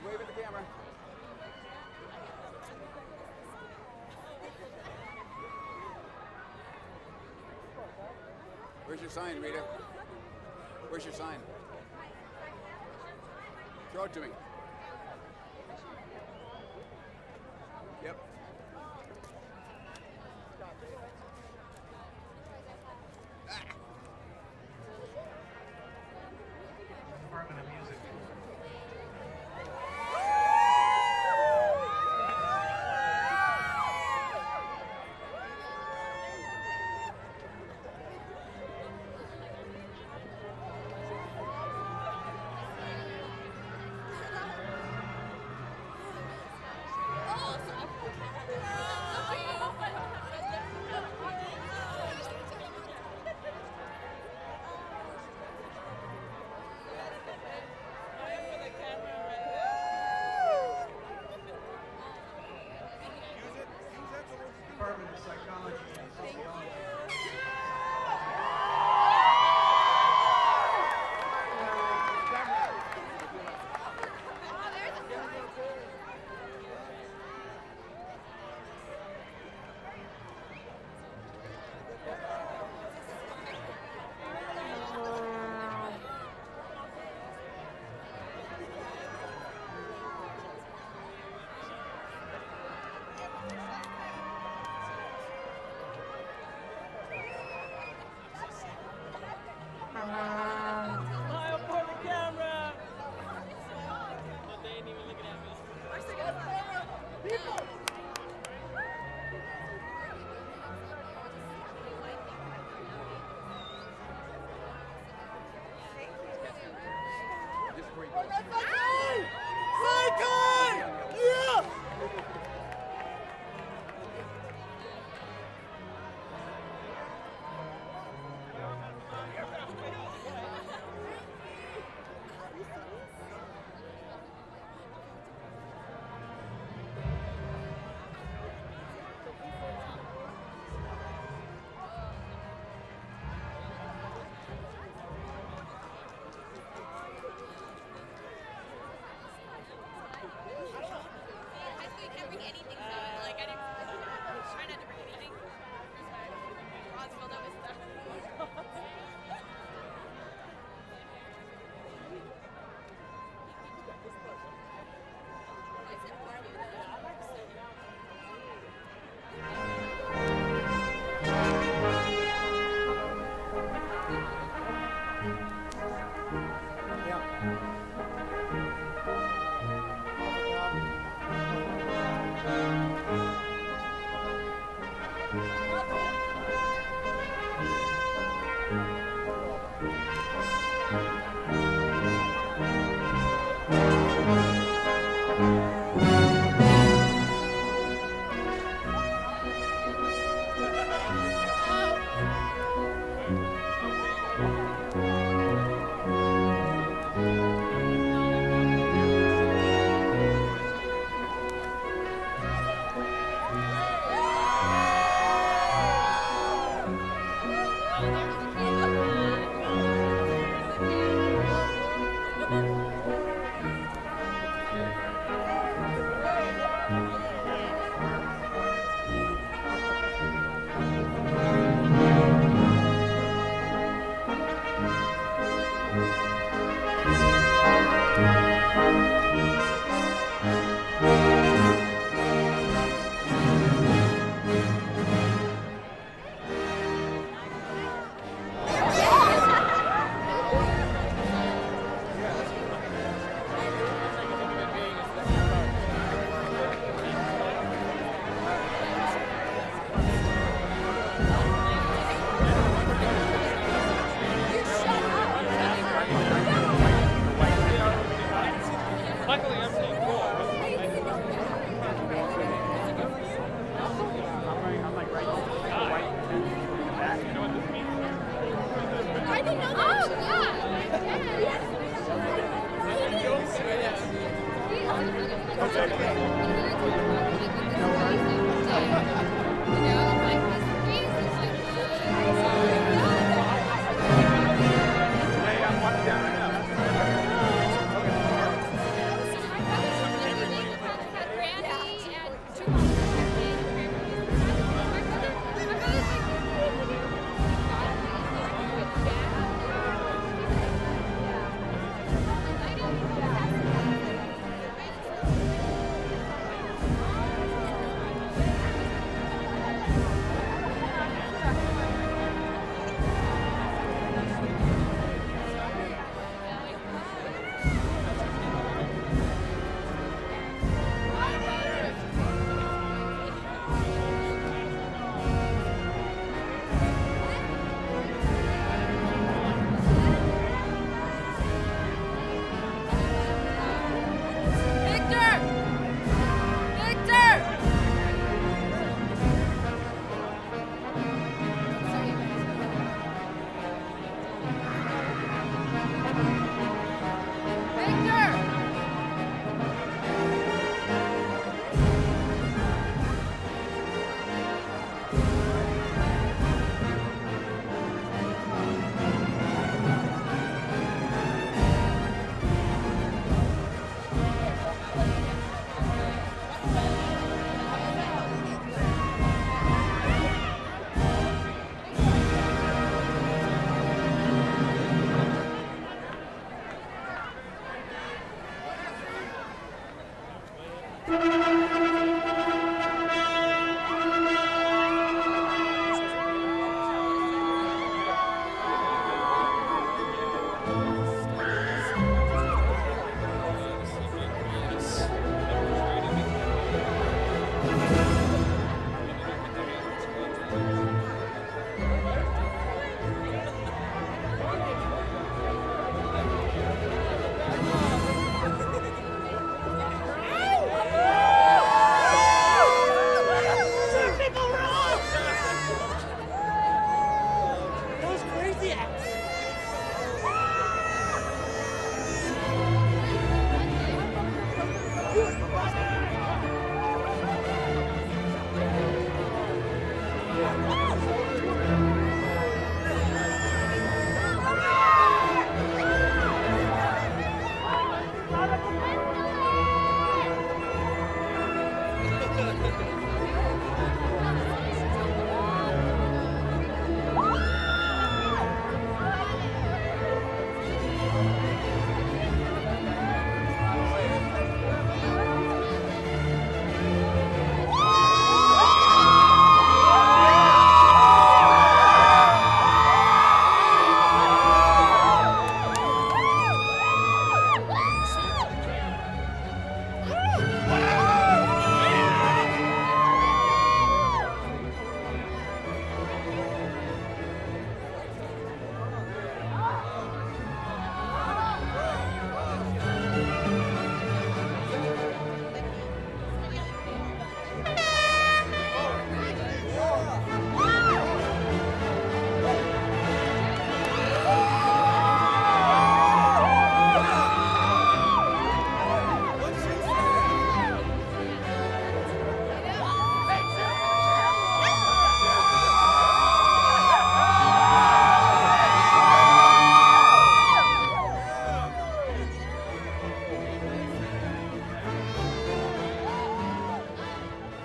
Wave at the camera. Where's your sign, Rita? Where's your sign? Throw it to me. Yep. Department of Music.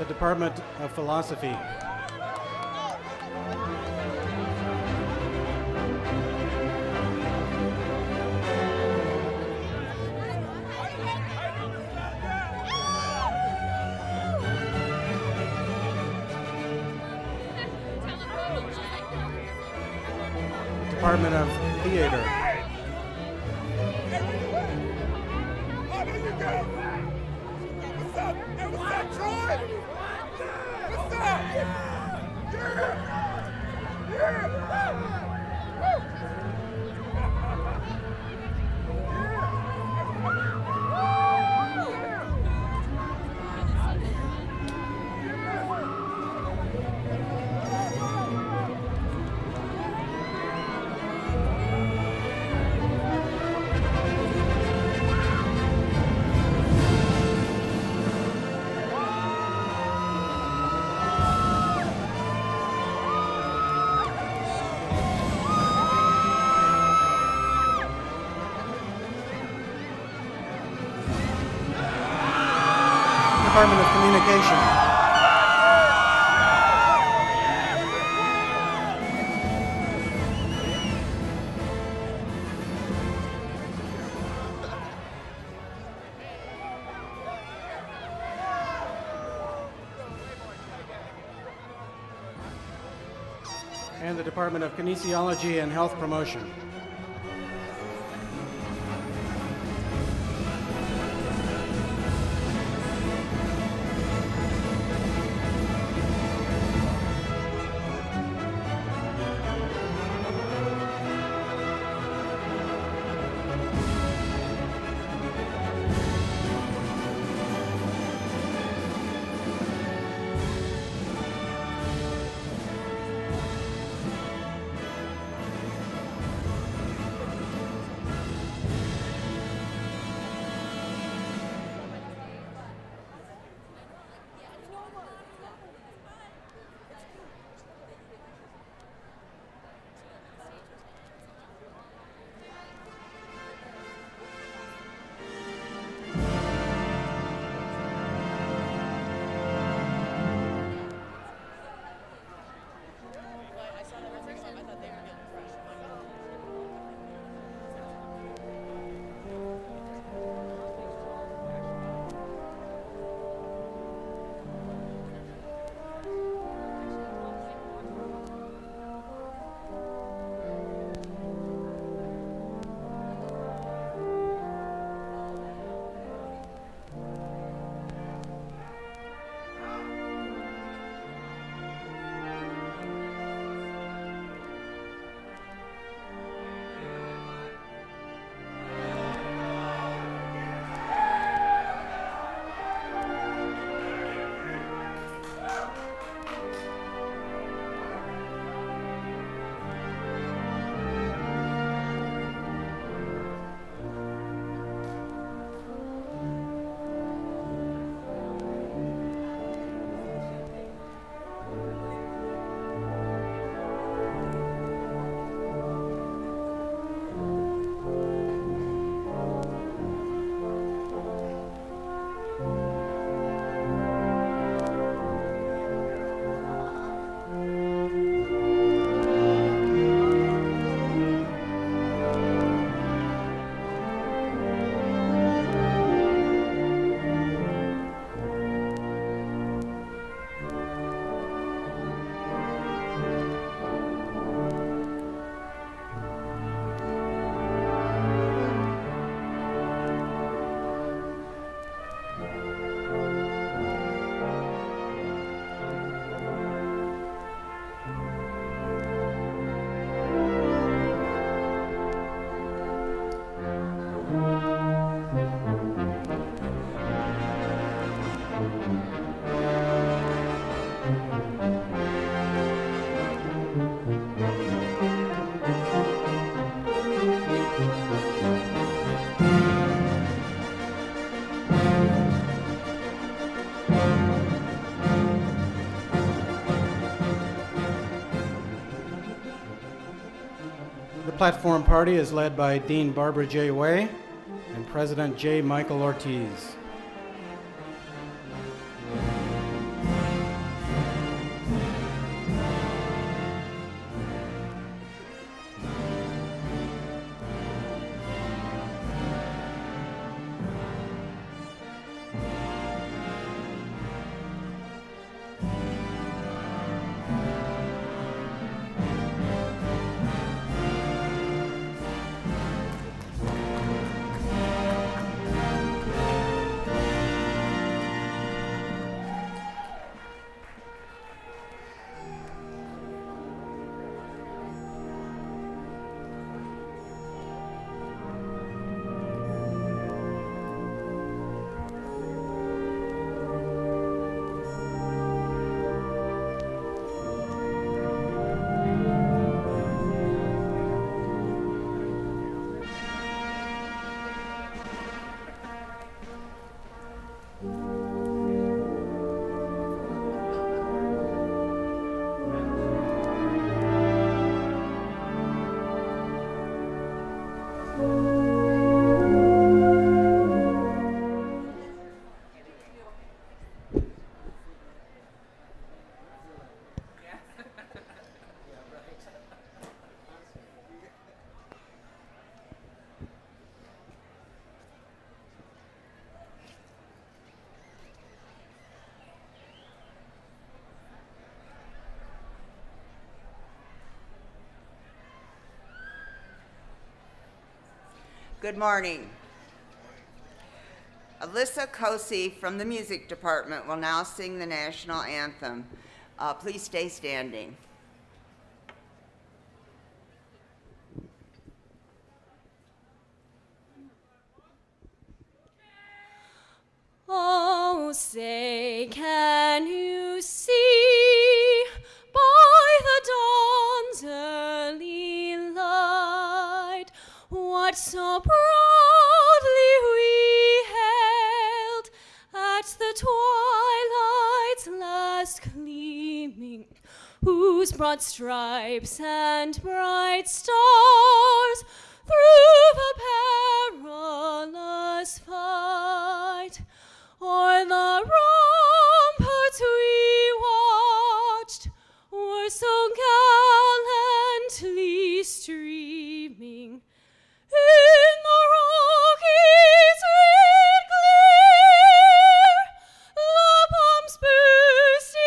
the Department of Philosophy. Department of Theater. What's up? Hey, what's up, Troy? What's up? Department of Communication. And the Department of Kinesiology and Health Promotion. The platform party is led by Dean Barbara J. Way and President J. Michael Ortiz. Good morning. Alyssa Kosey from the music department will now sing the national anthem. Please stay standing. Oh, say, can you see by the dawn's early light what so proudly we hailed at the twilight's last gleaming, whose broad stripes and bright stars through the perilous fight o'er the ramparts we watched were so gallantly streaming in the Rockies red glare, the bombs bursting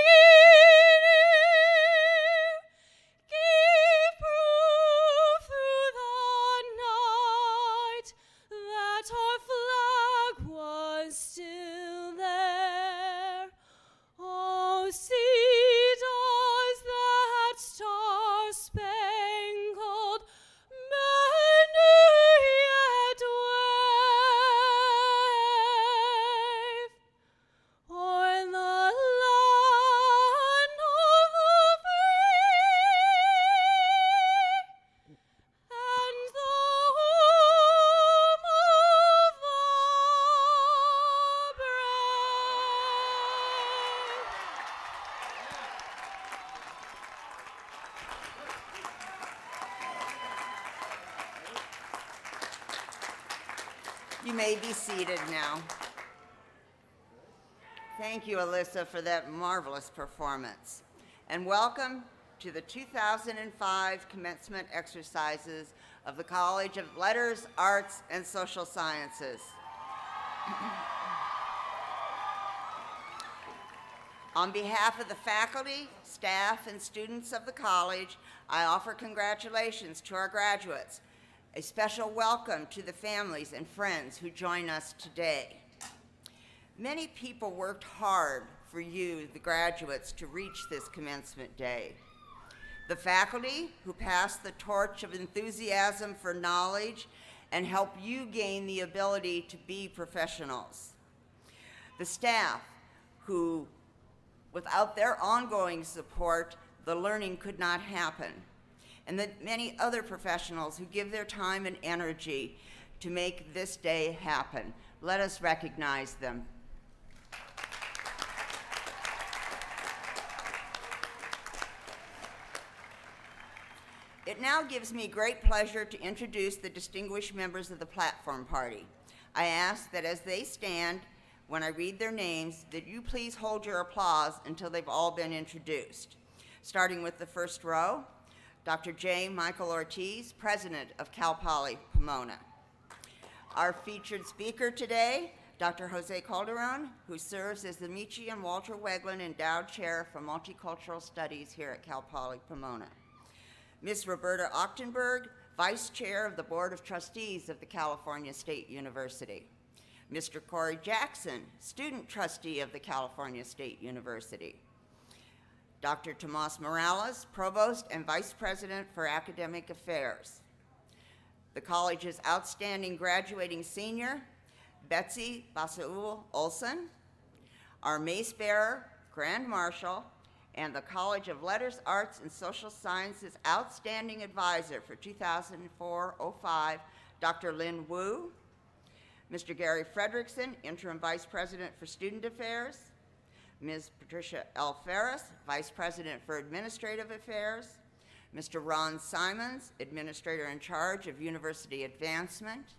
in air gave proof through the night that our flag was still there. Oh, see, does that star-spangled banner yet wave o'er the land of the free and the home of the You may be seated now. Thank you, Alyssa, for that marvelous performance. And welcome to the 2005 commencement exercises of the College of Letters, Arts, and Social Sciences. On behalf of the faculty, staff, and students of the college, I offer congratulations to our graduates. A special welcome to the families and friends who join us today. Many people worked hard for you, the graduates, to reach this commencement day. The faculty who passed the torch of enthusiasm for knowledge and help you gain the ability to be professionals. The staff who, without their ongoing support, the learning could not happen. And the many other professionals who give their time and energy to make this day happen. Let us recognize them. It now gives me great pleasure to introduce the distinguished members of the platform party. I ask that as they stand, when I read their names, that you please hold your applause until they've all been introduced. Starting with the first row, Dr. J. Michael Ortiz, President of Cal Poly Pomona. Our featured speaker today, Dr. Jose Calderon, who serves as the Michi and Walter Weglin Endowed Chair for Multicultural Studies here at Cal Poly Pomona. Ms. Roberta Ochtenberg, Vice Chair of the Board of Trustees of the California State University. Mr. Corey Jackson, Student Trustee of the California State University. Dr. Tomas Morales, Provost and Vice President for Academic Affairs. The college's outstanding graduating senior, Betsy Basaul Olson. Our mace bearer, Grand Marshal, and the College of Letters, Arts, and Social Sciences Outstanding Advisor for 2004-05, Dr. Lynn Wu. Mr. Gary Frederickson, Interim Vice President for Student Affairs. Ms. Patricia L. Ferris, Vice President for Administrative Affairs. Mr. Ron Simons, Administrator in charge of University Advancement.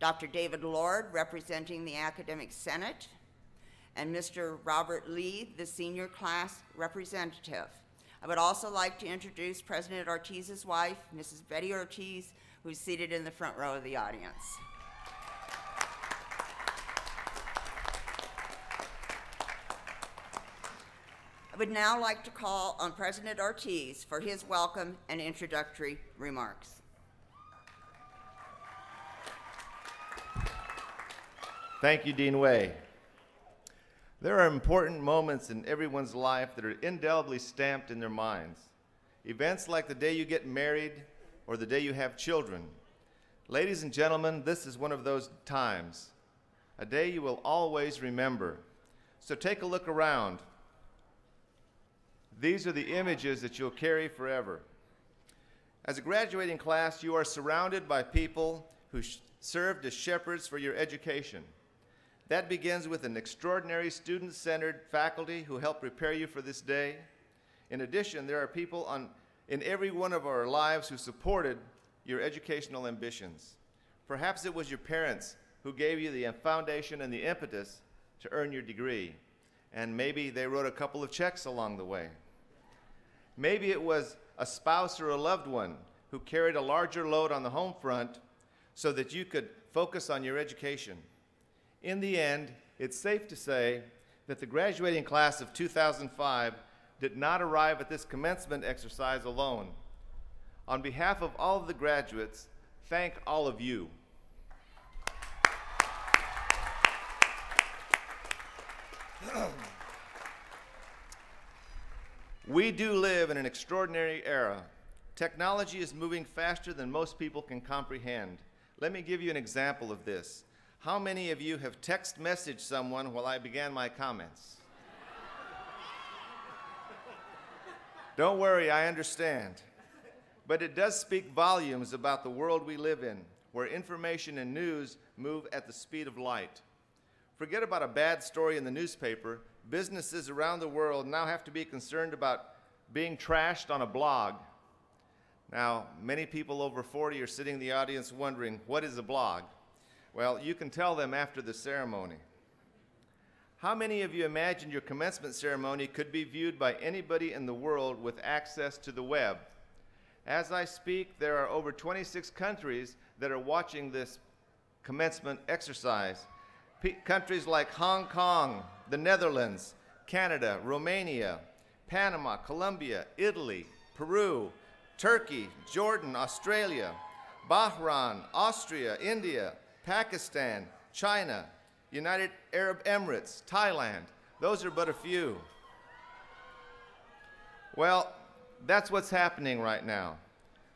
Dr. David Lord, representing the Academic Senate. And Mr. Robert Lee, the Senior Class Representative. I would also like to introduce President Ortiz's wife, Mrs. Betty Ortiz, who's seated in the front row of the audience. I would now like to call on President Ortiz for his welcome and introductory remarks. Thank you, Dean Way. There are important moments in everyone's life that are indelibly stamped in their minds. Events like the day you get married or the day you have children. Ladies and gentlemen, this is one of those times, a day you will always remember. So take a look around. These are the images that you'll carry forever. As a graduating class, you are surrounded by people who served as shepherds for your education. That begins with an extraordinary student-centered faculty who help prepare you for this day. In addition, there are people in every one of our lives who supported your educational ambitions. Perhaps it was your parents who gave you the foundation and the impetus to earn your degree, and maybe they wrote a couple of checks along the way. Maybe it was a spouse or a loved one who carried a larger load on the home front so that you could focus on your education. In the end, it's safe to say that the graduating class of 2005 did not arrive at this commencement exercise alone. On behalf of all of the graduates, thank all of you. We do live in an extraordinary era. Technology is moving faster than most people can comprehend. Let me give you an example of this. How many of you have text messaged someone while I began my comments? Don't worry, I understand. But it does speak volumes about the world we live in, where information and news move at the speed of light. Forget about a bad story in the newspaper. Businesses around the world now have to be concerned about being trashed on a blog. Now, many people over 40 are sitting in the audience wondering, what is a blog? Well, you can tell them after the ceremony. How many of you imagine your commencement ceremony could be viewed by anybody in the world with access to the web? As I speak, there are over 26 countries that are watching this commencement exercise. Countries like Hong Kong, the Netherlands, Canada, Romania, Panama, Colombia, Italy, Peru, Turkey, Jordan, Australia, Bahrain, Austria, India, Pakistan, China, United Arab Emirates, Thailand. Those are but a few. Well, that's what's happening right now.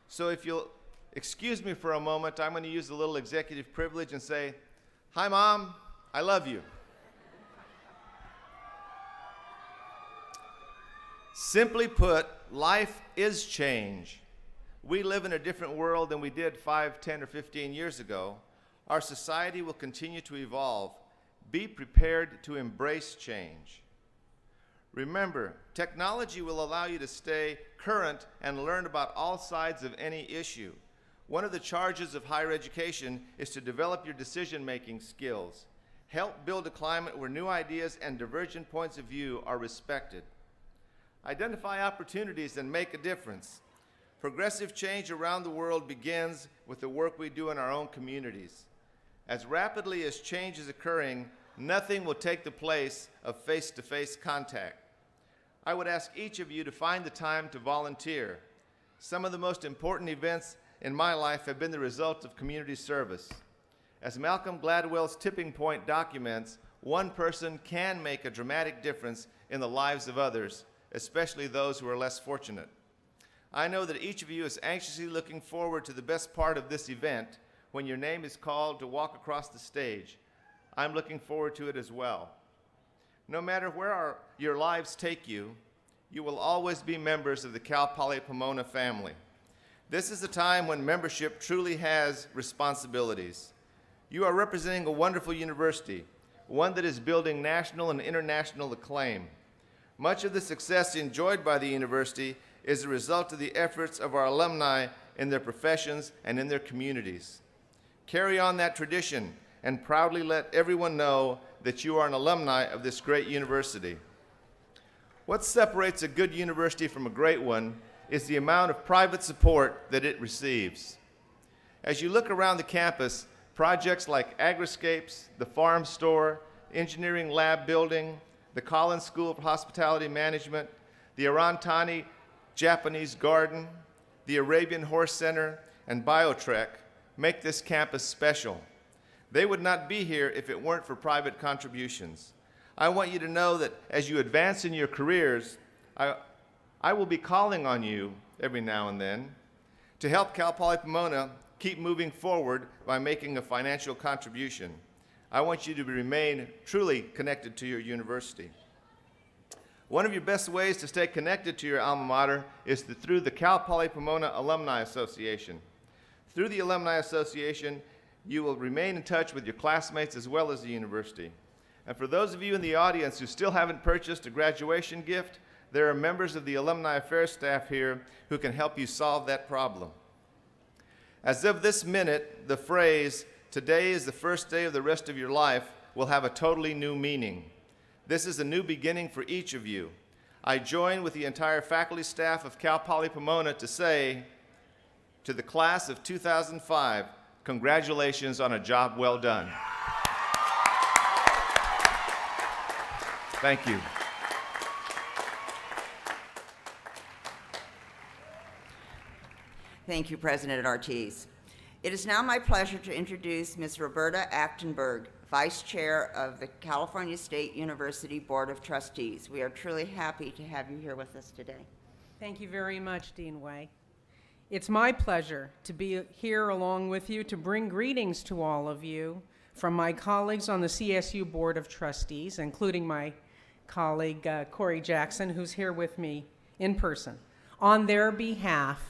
So if you'll excuse me for a moment, I'm going to use a little executive privilege and say, hi, Mom, I love you. Simply put, life is change. We live in a different world than we did 5, 10, or 15 years ago. Our society will continue to evolve. Be prepared to embrace change. Remember, technology will allow you to stay current and learn about all sides of any issue. One of the charges of higher education is to develop your decision-making skills. Help build a climate where new ideas and divergent points of view are respected. Identify opportunities and make a difference. Progressive change around the world begins with the work we do in our own communities. As rapidly as change is occurring, nothing will take the place of face-to-face contact. I would ask each of you to find the time to volunteer. Some of the most important events in my life have been the result of community service. As Malcolm Gladwell's Tipping Point documents, one person can make a dramatic difference in the lives of others, especially those who are less fortunate. I know that each of you is anxiously looking forward to the best part of this event, when your name is called to walk across the stage. I'm looking forward to it as well. No matter where your lives take you, you will always be members of the Cal Poly Pomona family. This is a time when membership truly has responsibilities. You are representing a wonderful university, one that is building national and international acclaim. Much of the success enjoyed by the university is a result of the efforts of our alumni in their professions and in their communities. Carry on that tradition and proudly let everyone know that you are an alumni of this great university. What separates a good university from a great one is the amount of private support that it receives. As you look around the campus, projects like Agriscapes, the Farm Store, Engineering Lab Building, the Collins School of Hospitality Management, the Arantani Japanese Garden, the Arabian Horse Center, and BioTrek make this campus special. They would not be here if it weren't for private contributions. I want you to know that as you advance in your careers, I will be calling on you every now and then to help Cal Poly Pomona keep moving forward by making a financial contribution. I want you to remain truly connected to your university. One of your best ways to stay connected to your alma mater is through the Cal Poly Pomona Alumni Association. Through the Alumni Association, you will remain in touch with your classmates as well as the university. And for those of you in the audience who still haven't purchased a graduation gift, there are members of the Alumni Affairs staff here who can help you solve that problem. As of this minute, the phrase, "Today is the first day of the rest of your life," will have a totally new meaning. This is a new beginning for each of you. I join with the entire faculty staff of Cal Poly Pomona to say to the class of 2005, congratulations on a job well done. Thank you. Thank you, President Ortiz. It is now my pleasure to introduce Ms. Roberta Achtenberg, Vice Chair of the California State University Board of Trustees. We are truly happy to have you here with us today. Thank you very much, Dean Way. It's my pleasure to be here along with you to bring greetings to all of you from my colleagues on the CSU Board of Trustees, including my colleague Corey Jackson, who's here with me in person. On their behalf,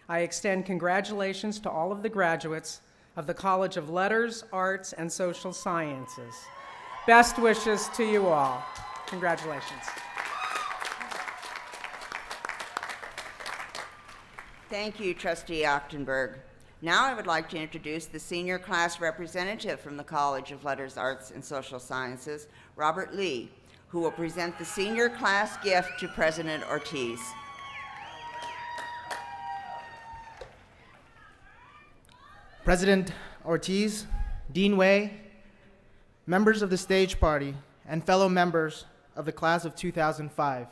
I extend congratulations to all of the graduates of the College of Letters, Arts, and Social Sciences. Best wishes to you all. Congratulations. Thank you, Trustee Achtenberg. Now I would like to introduce the senior class representative from the College of Letters, Arts, and Social Sciences, Robert Lee, who will present the senior class gift to President Ortiz. President Ortiz, Dean Way, members of the stage party, and fellow members of the class of 2005.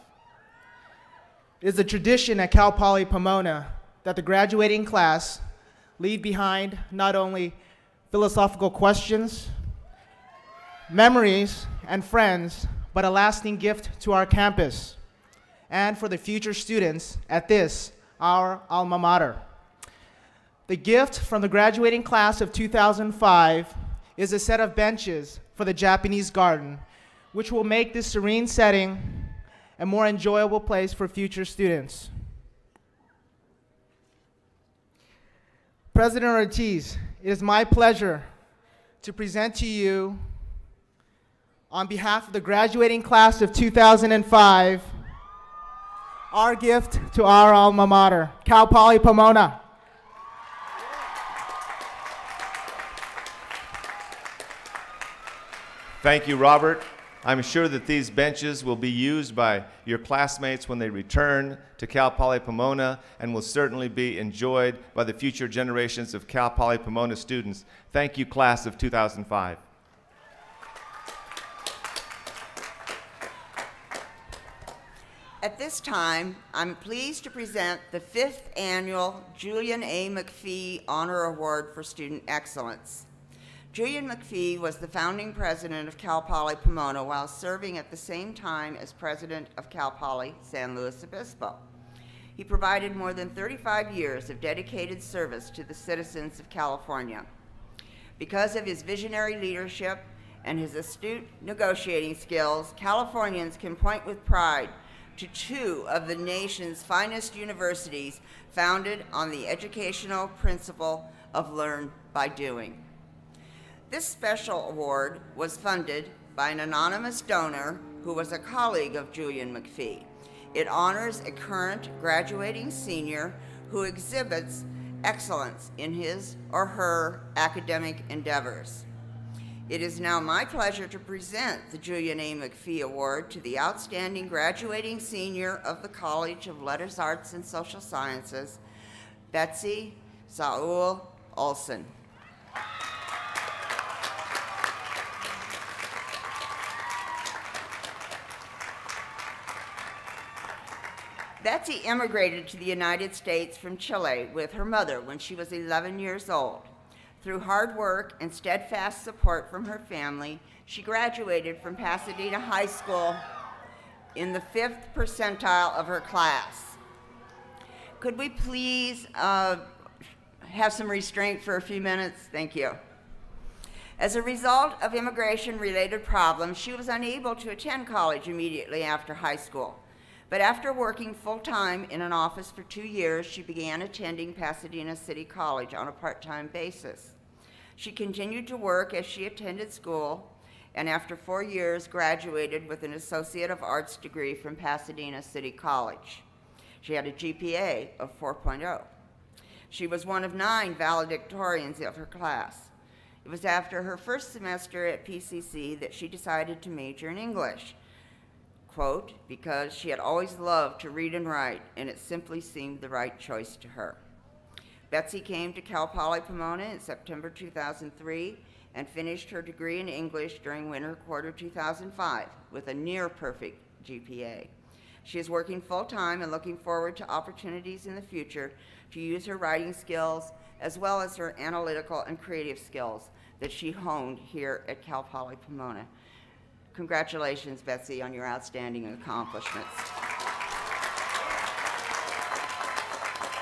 It is a tradition at Cal Poly Pomona that the graduating class leave behind not only philosophical questions, memories, and friends, but a lasting gift to our campus and for the future students at this, our alma mater. The gift from the graduating class of 2005 is a set of benches for the Japanese garden, which will make this serene setting a more enjoyable place for future students. President Ortiz, it is my pleasure to present to you, on behalf of the graduating class of 2005, our gift to our alma mater, Cal Poly Pomona. Thank you, Robert. I'm sure that these benches will be used by your classmates when they return to Cal Poly Pomona and will certainly be enjoyed by the future generations of Cal Poly Pomona students. Thank you, class of 2005. At this time, I'm pleased to present the 5th Annual Julian A. McPhee Honor Award for Student Excellence. Julian McPhee was the founding president of Cal Poly Pomona while serving at the same time as president of Cal Poly San Luis Obispo. He provided more than 35 years of dedicated service to the citizens of California. Because of his visionary leadership and his astute negotiating skills, Californians can point with pride to 2 of the nation's finest universities founded on the educational principle of learn by doing. This special award was funded by an anonymous donor who was a colleague of Julian McPhee. It honors a current graduating senior who exhibits excellence in his or her academic endeavors. It is now my pleasure to present the Julian A. McPhee Award to the outstanding graduating senior of the College of Letters, Arts, and Social Sciences, Betsy Saul Olson. Betsy immigrated to the United States from Chile with her mother when she was 11 years old. Through hard work and steadfast support from her family, she graduated from Pasadena High School in the 5th percentile of her class. Could we please have some restraint for a few minutes? Thank you. As a result of immigration-related problems, she was unable to attend college immediately after high school. But after working full-time in an office for 2 years, she began attending Pasadena City College on a part-time basis. She continued to work as she attended school, and after 4 years, graduated with an Associate of Arts degree from Pasadena City College. She had a GPA of 4.0. She was one of 9 valedictorians of her class. It was after her first semester at PCC that she decided to major in English, quote, because she had always loved to read and write, and it simply seemed the right choice to her. Betsy came to Cal Poly Pomona in September 2003 and finished her degree in English during winter quarter 2005 with a near-perfect GPA. She is working full-time and looking forward to opportunities in the future to use her writing skills as well as her analytical and creative skills that she honed here at Cal Poly Pomona. Congratulations, Betsy, on your outstanding accomplishments.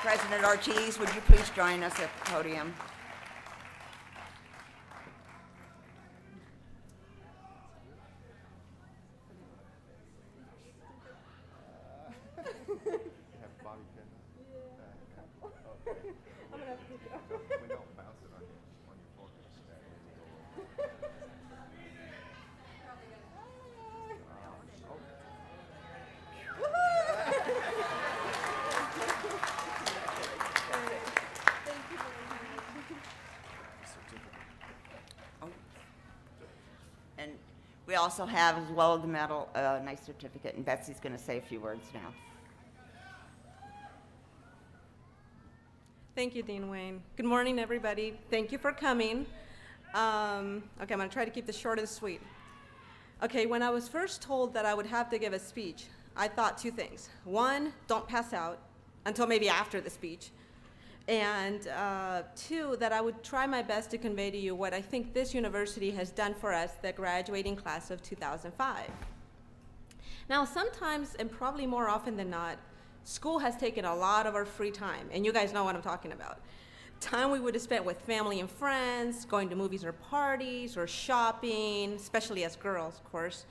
President Ortiz, would you please join us at the podium? And we also have, as well as the medal, a nice certificate, and Betsy's going to say a few words now. Thank you, Dean Wayne. Good morning, everybody. Thank you for coming. Okay, I'm going to try to keep this short and sweet. Okay, when I was first told that I would have to give a speech, I thought 2 things. 1, don't pass out until maybe after the speech. And 2, that I would try my best to convey to you what I think this university has done for us, the graduating class of 2005. Now, sometimes, and probably more often than not, school has taken a lot of our free time, and you guys know what I'm talking about. Time we would have spent with family and friends, going to movies or parties, or shopping, especially as girls, of course.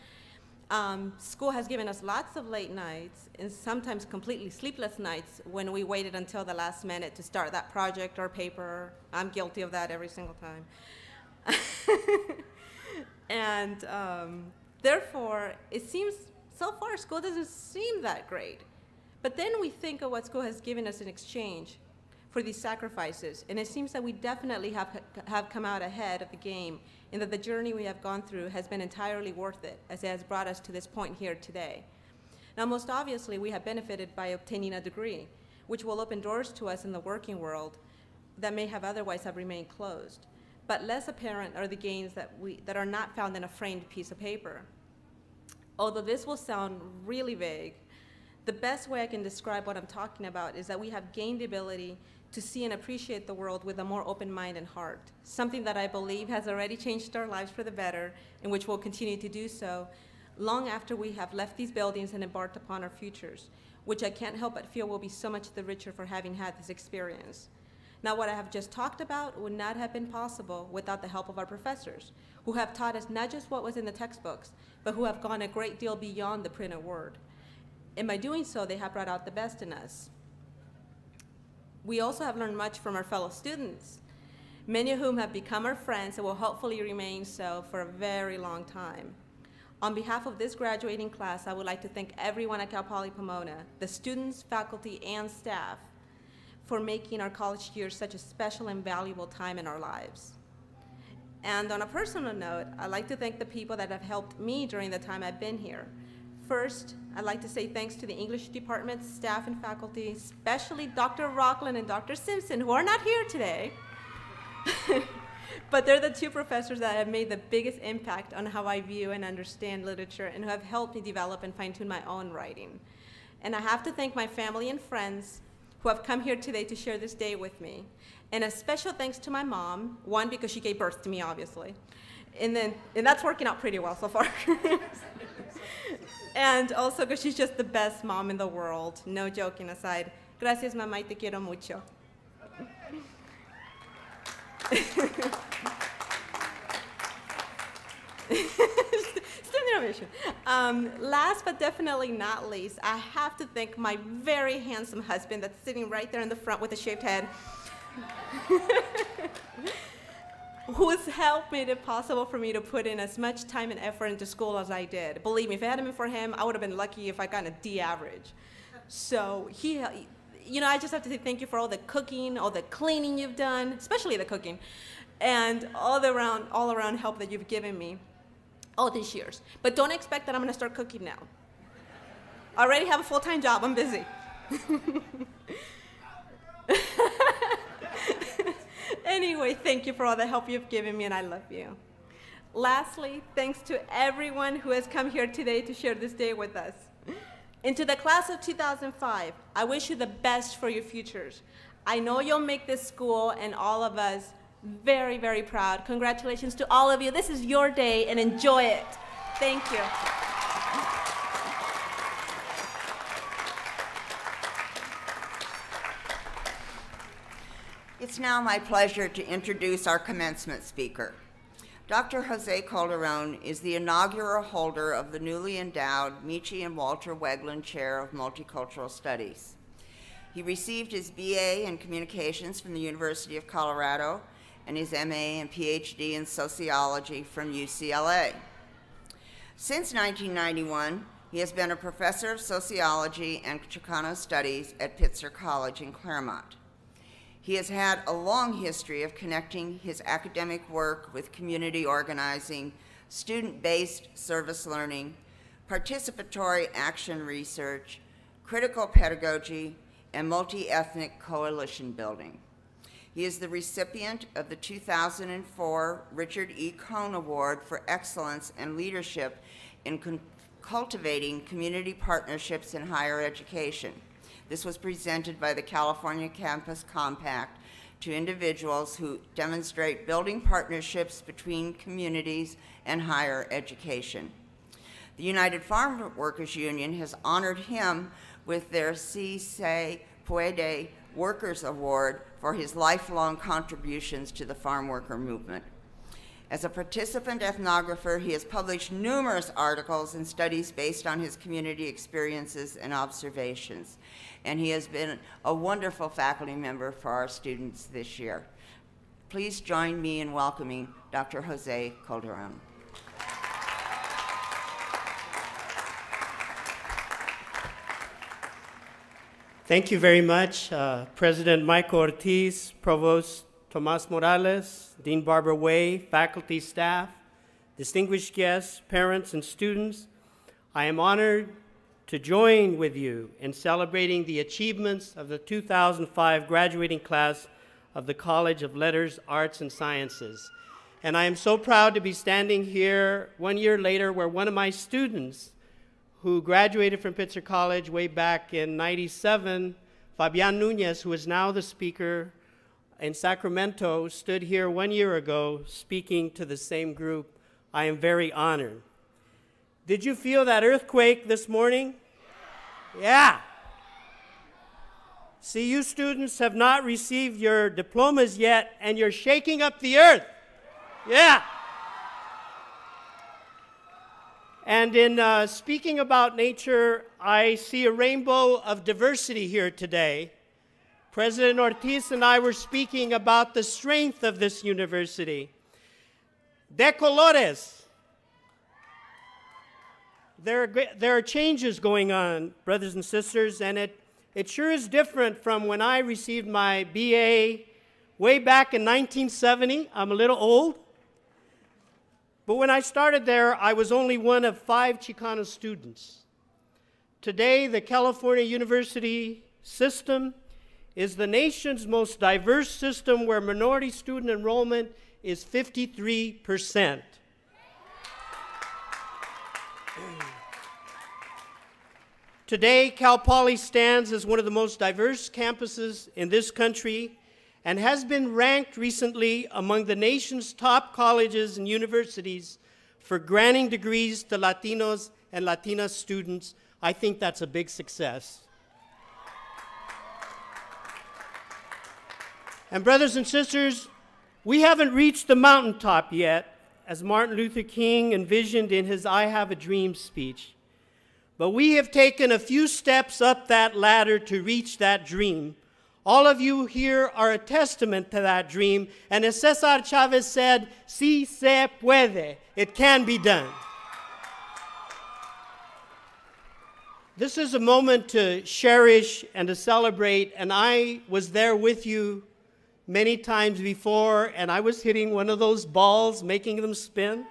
School has given us lots of late nights and sometimes completely sleepless nights when we waited until the last minute to start that project or paper. I'm guilty of that every single time. And therefore, it seems, so far, school doesn't seem that great. But then we think of what school has given us in exchange for these sacrifices, and it seems that we definitely have come out ahead of the game, and that the journey we have gone through has been entirely worth it, as it has brought us to this point here today. Now, most obviously, we have benefited by obtaining a degree, which will open doors to us in the working world that may have otherwise have remained closed. But less apparent are the gains that are not found in a framed piece of paper. Although this will sound really vague, the best way I can describe what I'm talking about is that we have gained the ability to see and appreciate the world with a more open mind and heart, something that I believe has already changed our lives for the better, and which will continue to do so long after we have left these buildings and embarked upon our futures, which I can't help but feel will be so much the richer for having had this experience. Now, what I have just talked about would not have been possible without the help of our professors, who have taught us not just what was in the textbooks, but who have gone a great deal beyond the printed word. And by doing so, they have brought out the best in us. We also have learned much from our fellow students, many of whom have become our friends and will hopefully remain so for a very long time. On behalf of this graduating class, I would like to thank everyone at Cal Poly Pomona, the students, faculty, and staff, for making our college years such a special and valuable time in our lives. And on a personal note, I'd like to thank the people that have helped me during the time I've been here. First, I'd like to say thanks to the English department, staff, and faculty, especially Dr. Rockland and Dr. Simpson, who are not here today. But they're the 2 professors that have made the biggest impact on how I view and understand literature, and who have helped me develop and fine-tune my own writing. And I have to thank my family and friends who have come here today to share this day with me. And a special thanks to my mom, one, because she gave birth to me, obviously. And that's working out pretty well so far. And also because she's just the best mom in the world. No joking aside. Gracias, mamá, y te quiero mucho. Last but definitely not least, I have to thank my very handsome husband that's sitting right there in the front with a shaved head, who's helped made it possible for me to put in as much time and effort into school as I did. Believe me, if it hadn't been for him, I would have been lucky if I got a D average. So I just have to say thank you for all the cooking, all the cleaning you've done, especially the cooking, and all around help that you've given me all these years. But don't expect that I'm going to start cooking now. I already have a full-time job. I'm busy. Anyway, thank you for all the help you've given me, and I love you. Lastly, thanks to everyone who has come here today to share this day with us. And to the class of 2005, I wish you the best for your futures. I know you'll make this school and all of us very, very proud. Congratulations to all of you. This is your day, and enjoy it. Thank you. It's now my pleasure to introduce our commencement speaker. Dr. Jose Calderon is the inaugural holder of the newly endowed Michi and Walter Wegland Chair of Multicultural Studies. He received his BA in Communications from the University of Colorado and his MA and PhD in Sociology from UCLA. Since 1991, he has been a professor of sociology and Chicano studies at Pitzer College in Claremont. He has had a long history of connecting his academic work with community organizing, student-based service learning, participatory action research, critical pedagogy, and multi-ethnic coalition building. He is the recipient of the 2004 Richard E. Cohn Award for Excellence and Leadership in Cultivating Community Partnerships in Higher Education. This was presented by the California Campus Compact to individuals who demonstrate building partnerships between communities and higher education. The United Farm Workers Union has honored him with their Si Se Puede Workers Award for his lifelong contributions to the farm worker movement. As a participant ethnographer, he has published numerous articles and studies based on his community experiences and observations. And he has been a wonderful faculty member for our students this year. Please join me in welcoming Dr. Jose Calderon. Thank you very much, President Michael Ortiz, Provost Tomas Morales, Dean Barbara Way, faculty, staff, distinguished guests, parents, and students. I am honored to join with you in celebrating the achievements of the 2005 graduating class of the College of Letters, Arts, and Sciences. And I am so proud to be standing here 1 year later where one of my students who graduated from Pitzer College way back in '97, Fabian Nunez, who is now the speaker in Sacramento, stood here 1 year ago speaking to the same group. I am very honored. Did you feel that earthquake this morning? Yeah. See, you students have not received your diplomas yet, and you're shaking up the earth. Yeah. And in speaking about nature, I see a rainbow of diversity here today. President Ortiz and I were speaking about the strength of this university. De colores. There are changes going on, brothers and sisters, and it sure is different from when I received my BA way back in 1970. I'm a little old. But when I started there, I was only one of 5 Chicano students. Today, the California University system is the nation's most diverse system where minority student enrollment is 53%. Today, Cal Poly stands as one of the most diverse campuses in this country, and has been ranked recently among the nation's top colleges and universities for granting degrees to Latinos and Latina students. I think that's a big success. And brothers and sisters, we haven't reached the mountaintop yet, as Martin Luther King envisioned in his I Have a Dream speech. But we have taken a few steps up that ladder to reach that dream. All of you here are a testament to that dream. And as Cesar Chavez said, "Si se puede," it can be done. This is a moment to cherish and to celebrate, and I was there with you many times before, and I was hitting one of those balls, making them spin.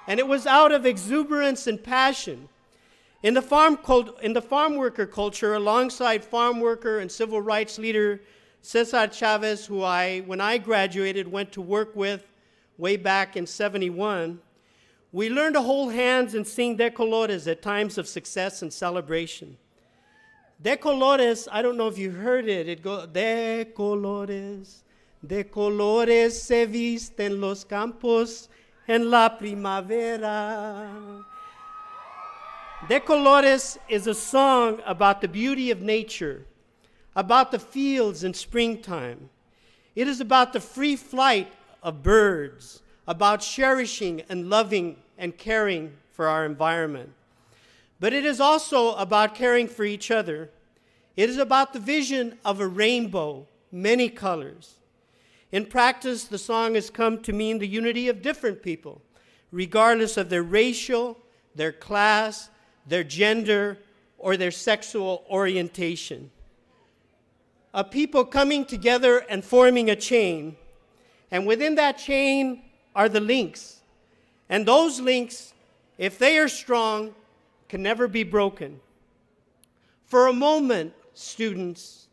And it was out of exuberance and passion. In the farm worker culture, alongside farm worker and civil rights leader Cesar Chavez, who when I graduated, went to work with way back in '71, we learned to hold hands and sing De Colores at times of success and celebration. De Colores, I don't know if you heard it, it goes, de colores se visten los campos en la primavera. De Colores is a song about the beauty of nature, about the fields in springtime. It is about the free flight of birds, about cherishing and loving and caring for our environment. But it is also about caring for each other. It is about the vision of a rainbow, many colors. In practice, the song has come to mean the unity of different people, regardless of their racial, their class, their gender, or their sexual orientation. A people coming together and forming a chain. And within that chain are the links. And those links, if they are strong, can never be broken. For a moment, students,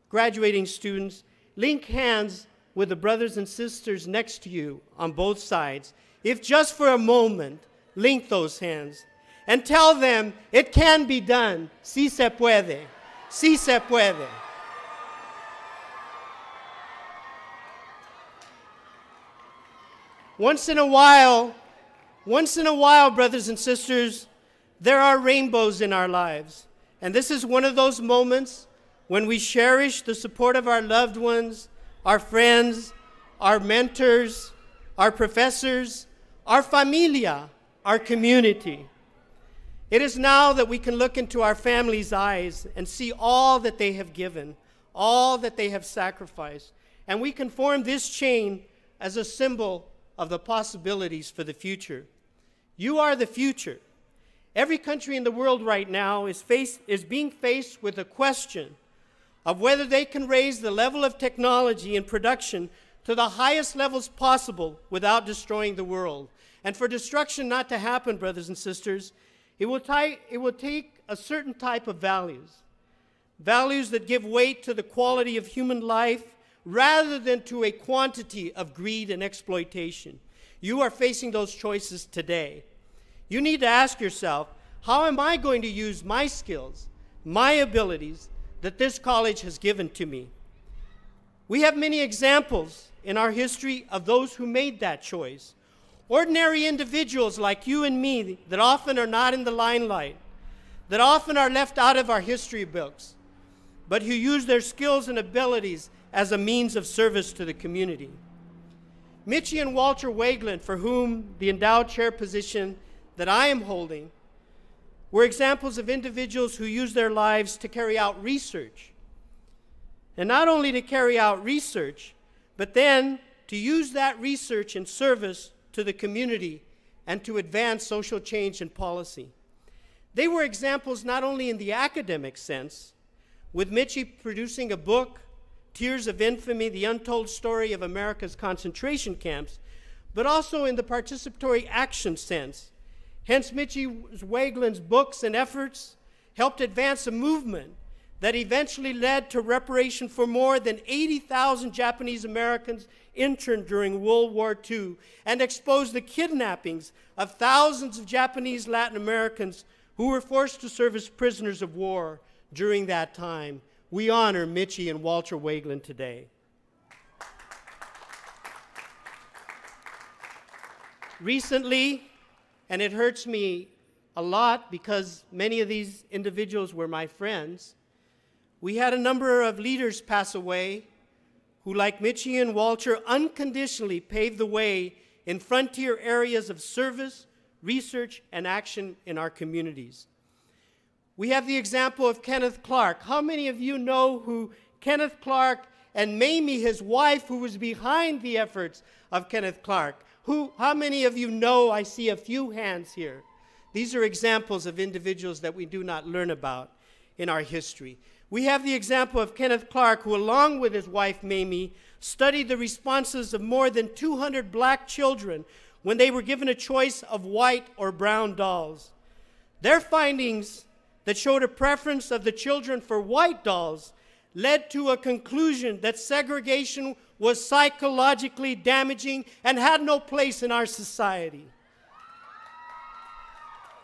graduating students, link hands with the brothers and sisters next to you on both sides. If just for a moment, link those hands and tell them it can be done. Si se puede. Si se puede. Once in a while, brothers and sisters, there are rainbows in our lives. And this is one of those moments when we cherish the support of our loved ones, our friends, our mentors, our professors, our familia, our community. It is now that we can look into our families' eyes and see all that they have given, all that they have sacrificed. And we can form this chain as a symbol of the possibilities for the future. You are the future. Every country in the world right now is being faced with a question of whether they can raise the level of technology and production to the highest levels possible without destroying the world. And for destruction not to happen, brothers and sisters, it will take a certain type of values. Values that give weight to the quality of human life rather than to a quantity of greed and exploitation. You are facing those choices today. You need to ask yourself, how am I going to use my skills, my abilities that this college has given to me? We have many examples in our history of those who made that choice. Ordinary individuals like you and me that often are not in the limelight, that often are left out of our history books, but who use their skills and abilities as a means of service to the community. Mitchie and Walter Wagland, for whom the endowed chair position that I am holding, were examples of individuals who used their lives to carry out research. And not only to carry out research, but then to use that research in service to the community and to advance social change and policy. They were examples not only in the academic sense, with Mitchie producing a book, Tears of Infamy, The Untold Story of America's Concentration Camps, but also in the participatory action sense. Hence, Mitchie Wagland's books and efforts helped advance a movement that eventually led to reparation for more than 80,000 Japanese Americans interned during World War II and exposed the kidnappings of thousands of Japanese Latin Americans who were forced to serve as prisoners of war during that time. we honor Mitchie and Walter Wagelin today. Recently, and it hurts me a lot because many of these individuals were my friends, we had a number of leaders pass away who, like Mitchie and Walter, unconditionally paved the way in frontier areas of service, research, and action in our communities. We have the example of Kenneth Clark. How many of you know who Kenneth Clark and Mamie, his wife, who was behind the efforts of Kenneth Clark? How many of you know? I see a few hands here. These are examples of individuals that we do not learn about in our history. We have the example of Kenneth Clark, who, along with his wife Mamie, studied the responses of more than 200 black children when they were given a choice of white or brown dolls. Their findings that showed a preference of the children for white dolls led to a conclusion that segregation was psychologically damaging and had no place in our society.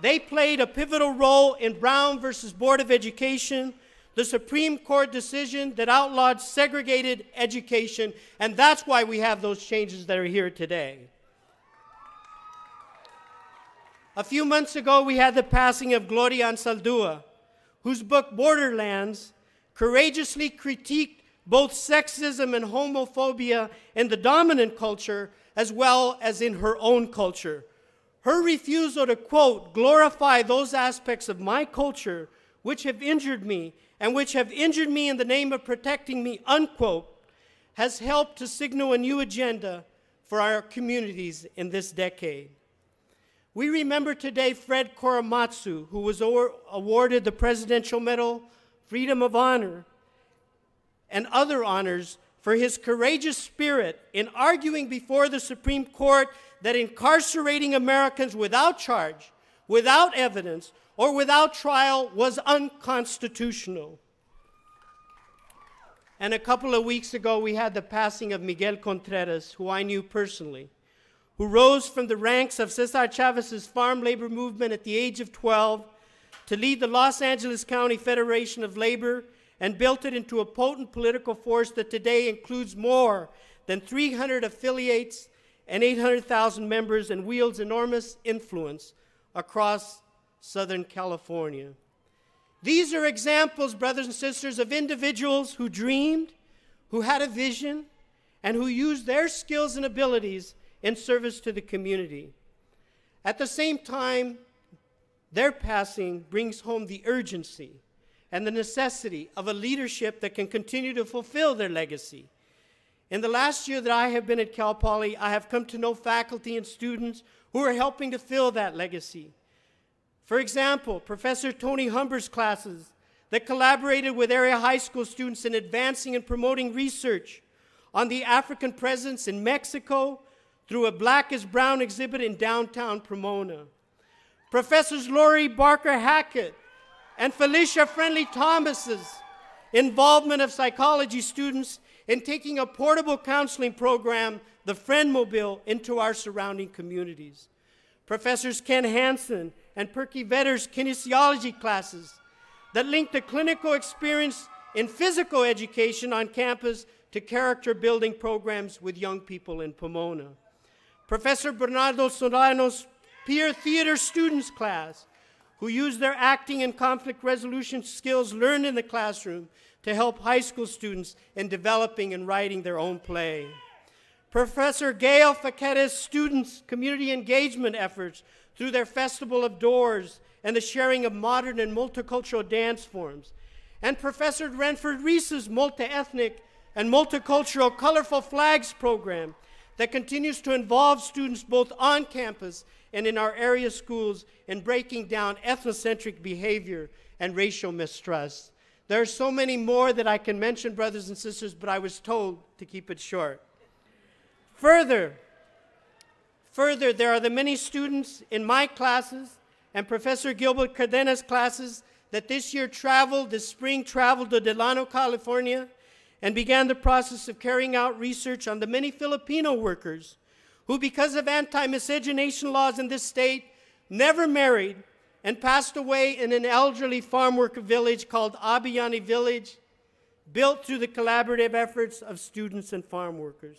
They played a pivotal role in Brown versus Board of Education, the Supreme Court decision that outlawed segregated education, and that's why we have those changes that are here today. A few months ago, we had the passing of Gloria Anzaldúa, whose book Borderlands courageously critiqued both sexism and homophobia in the dominant culture as well as in her own culture. Her refusal to, quote, glorify those aspects of my culture which have injured me and which have injured me in the name of protecting me, unquote, has helped to signal a new agenda for our communities in this decade. We remember today Fred Korematsu, who was awarded the Presidential Medal, Freedom of Honor, and other honors for his courageous spirit in arguing before the Supreme Court that incarcerating Americans without charge, without evidence, or without trial was unconstitutional. And a couple of weeks ago, we had the passing of Miguel Contreras, who I knew personally, who rose from the ranks of Cesar Chavez's farm labor movement at the age of 12 to lead the Los Angeles County Federation of Labor and built it into a potent political force that today includes more than 300 affiliates and 800,000 members and wields enormous influence across Southern California. These are examples, brothers and sisters, of individuals who dreamed, who had a vision, and who used their skills and abilities in service to the community. At the same time, their passing brings home the urgency and the necessity of a leadership that can continue to fulfill their legacy. In the last year that I have been at Cal Poly, I have come to know faculty and students who are helping to fill that legacy. For example, Professor Tony Humber's classes that collaborated with area high school students in advancing and promoting research on the African presence in Mexico through a Black is Brown exhibit in downtown Pomona. Professors Lori Barker Hackett and Felicia Friendly Thomas's involvement of psychology students in taking a portable counseling program, the Friend Mobile, into our surrounding communities. Professors Ken Hansen and Perky Vedder's kinesiology classes that link the clinical experience in physical education on campus to character building programs with young people in Pomona. Professor Bernardo Solano's peer theater students class, who use their acting and conflict resolution skills learned in the classroom to help high school students in developing and writing their own play. Professor Gail Faquetta's students' community engagement efforts through their Festival of Doors and the sharing of modern and multicultural dance forms. And Professor Renford Reese's multi-ethnic and multicultural Colorful Flags program that continues to involve students both on campus and in our area schools in breaking down ethnocentric behavior and racial mistrust. There are so many more that I can mention, brothers and sisters, but I was told to keep it short. Further, there are the many students in my classes and Professor Gilbert Cardena's classes that this spring traveled to Delano, California, and began the process of carrying out research on the many Filipino workers who, because of anti-miscegenation laws in this state, never married and passed away in an elderly farm worker village called Abiyani Village built through the collaborative efforts of students and farm workers.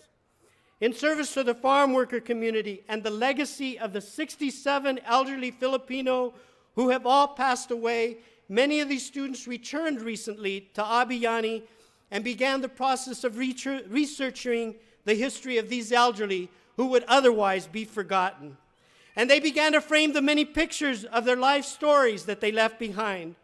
In service to the farm worker community and the legacy of the 67 elderly Filipino who have all passed away, many of these students returned recently to Abiyani and began the process of researching the history of these elderly who would otherwise be forgotten. And they began to frame the many pictures of their life stories that they left behind.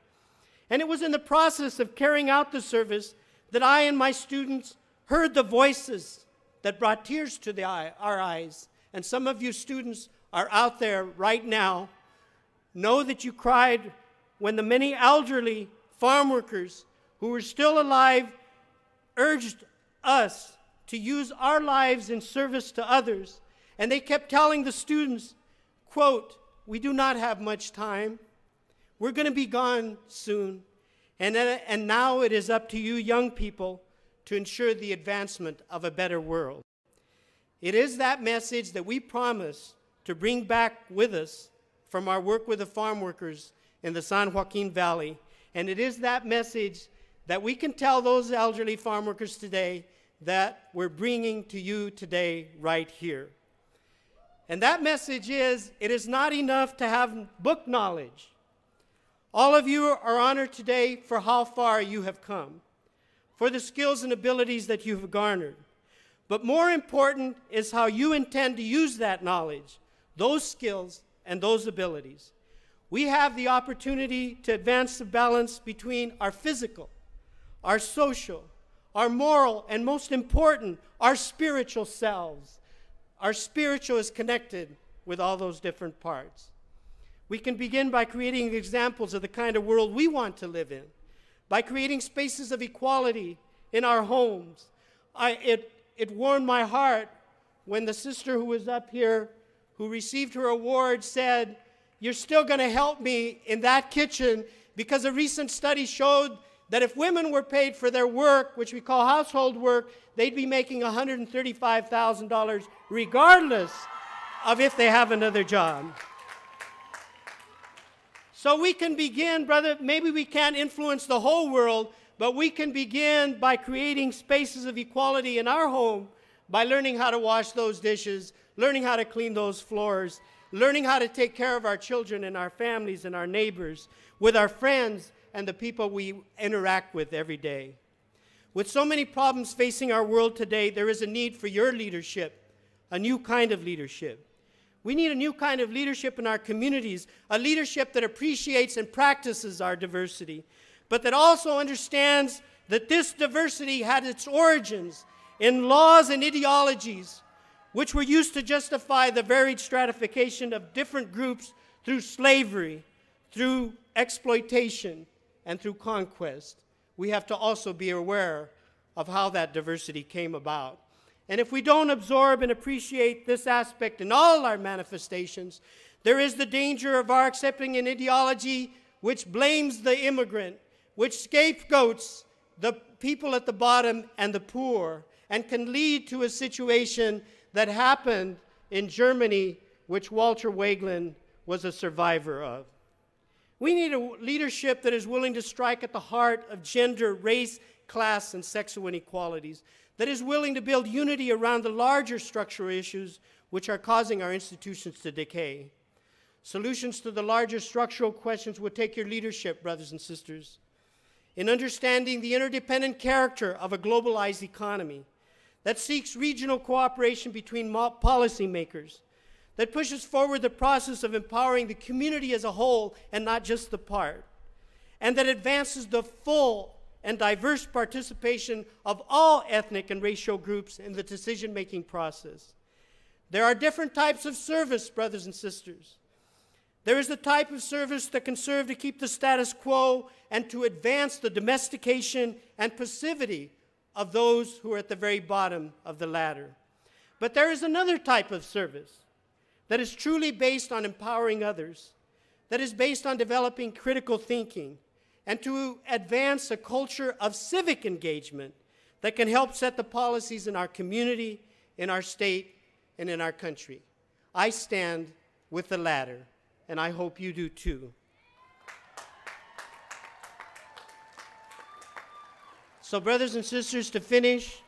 And it was in the process of carrying out the service that I and my students heard the voices that brought tears to our eyes. And some of you students are out there right now. Know that you cried when the many elderly farm workers who were still alive urged us to use our lives in service to others. And they kept telling the students, quote, "We do not have much time. We're going to be gone soon. And now it is up to you young people to ensure the advancement of a better world." It is that message that we promise to bring back with us from our work with the farm workers in the San Joaquin Valley. And it is that message that we can tell those elderly farm workers today that we're bringing to you today right here. And that message is, it is not enough to have book knowledge. All of you are honored today for how far you have come, for the skills and abilities that you have garnered. But more important is how you intend to use that knowledge, those skills, and those abilities. We have the opportunity to advance the balance between our physical, our social, our moral, and most important, our spiritual selves. Our spiritual is connected with all those different parts. We can begin by creating examples of the kind of world we want to live in, by creating spaces of equality in our homes. It warmed my heart when the sister who was up here, who received her award, said, "You're still going to help me in that kitchen," because a recent study showed that if women were paid for their work, which we call household work, they'd be making $135,000 regardless of if they have another job. So we can begin, brother, maybe we can't influence the whole world, but we can begin by creating spaces of equality in our home, by learning how to wash those dishes, learning how to clean those floors, learning how to take care of our children and our families and our neighbors, with our friends and the people we interact with every day. With so many problems facing our world today, there is a need for your leadership, a new kind of leadership. We need a new kind of leadership in our communities, a leadership that appreciates and practices our diversity, but that also understands that this diversity had its origins in laws and ideologies which were used to justify the varied stratification of different groups through slavery, through exploitation, and through conquest. We have to also be aware of how that diversity came about. And if we don't absorb and appreciate this aspect in all our manifestations, there is the danger of our accepting an ideology which blames the immigrant, which scapegoats the people at the bottom and the poor, and can lead to a situation that happened in Germany, which Walter Wagelin was a survivor of. We need a leadership that is willing to strike at the heart of gender, race, class, and sexual inequalities, that is willing to build unity around the larger structural issues which are causing our institutions to decay. Solutions to the larger structural questions will take your leadership, brothers and sisters, in understanding the interdependent character of a globalized economy that seeks regional cooperation between policymakers, that pushes forward the process of empowering the community as a whole and not just the part, and that advances the full and diverse participation of all ethnic and racial groups in the decision-making process. There are different types of service, brothers and sisters. There is the type of service that can serve to keep the status quo and to advance the domestication and passivity of those who are at the very bottom of the ladder. But there is another type of service that is truly based on empowering others, that is based on developing critical thinking, and to advance a culture of civic engagement that can help set the policies in our community, in our state, and in our country. I stand with the latter, and I hope you do too. So, brothers and sisters, to finish,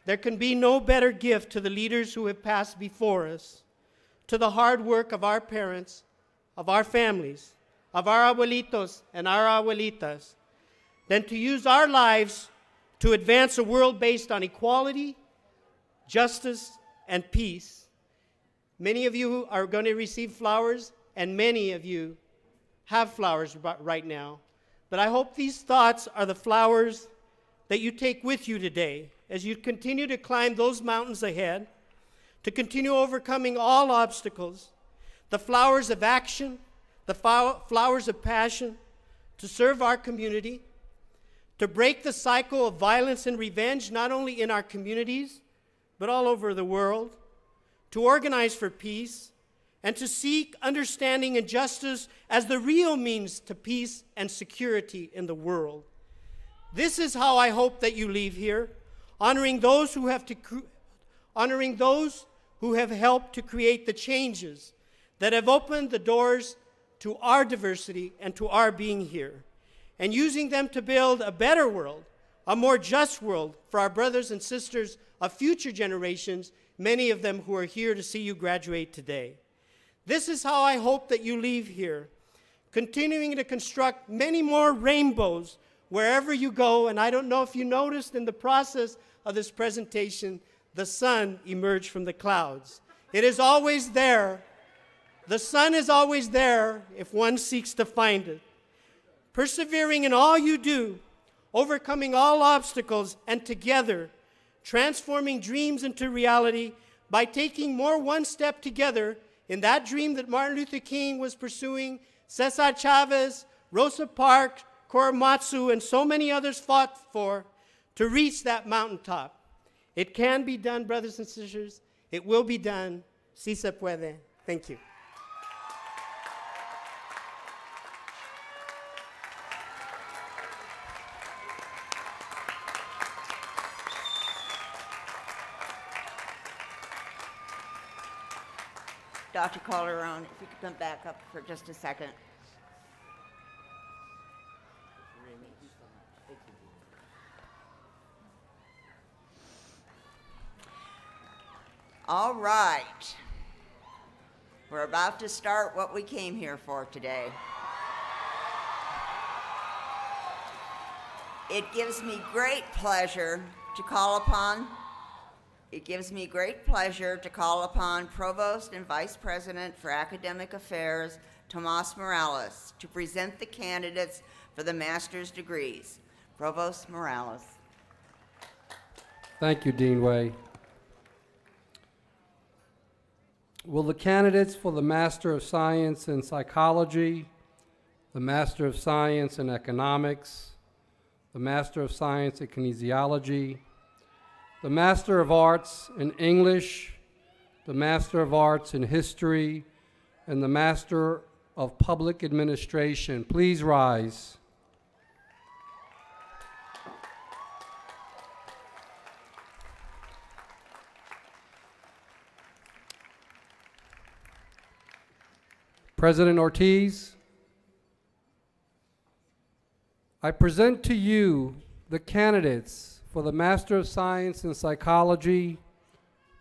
there can be no better gift to the leaders who have passed before us, to the hard work of our parents, of our families, of our abuelitos and our abuelitas, than to use our lives to advance a world based on equality, justice, and peace. Many of you are going to receive flowers, and many of you have flowers right now. But I hope these thoughts are the flowers that you take with you today as you continue to climb those mountains ahead, to continue overcoming all obstacles, the flowers of action, the flowers of passion, to serve our community, to break the cycle of violence and revenge, not only in our communities, but all over the world, to organize for peace, and to seek understanding and justice as the real means to peace and security in the world. This is how I hope that you leave here, honoring those who have helped to create the changes that have opened the doors to our diversity and to our being here, and using them to build a better world, a more just world for our brothers and sisters of future generations, many of them who are here to see you graduate today. This is how I hope that you leave here, continuing to construct many more rainbows wherever you go. And I don't know if you noticed in the process of this presentation, the sun emerged from the clouds. It is always there. The sun is always there if one seeks to find it. Persevering in all you do, overcoming all obstacles, and together transforming dreams into reality by taking more one step together in that dream that Martin Luther King was pursuing, Cesar Chavez, Rosa Parks, Korematsu, and so many others fought for, to reach that mountaintop. It can be done, brothers and sisters. It will be done. Si se puede. Thank you. Dr. Calderon, if you could come back up for just a second. All right. We're about to start what we came here for today. It gives me great pleasure to call upon Provost and Vice President for Academic Affairs, Tomas Morales, to present the candidates for the master's degrees. Provost Morales. Thank you, Dean Way. Will the candidates for the Master of Science in Psychology, the Master of Science in Economics, the Master of Science in Kinesiology, the Master of Arts in English, the Master of Arts in History, and the Master of Public Administration please rise? President Ortiz, I present to you the candidates for the Master of Science in Psychology,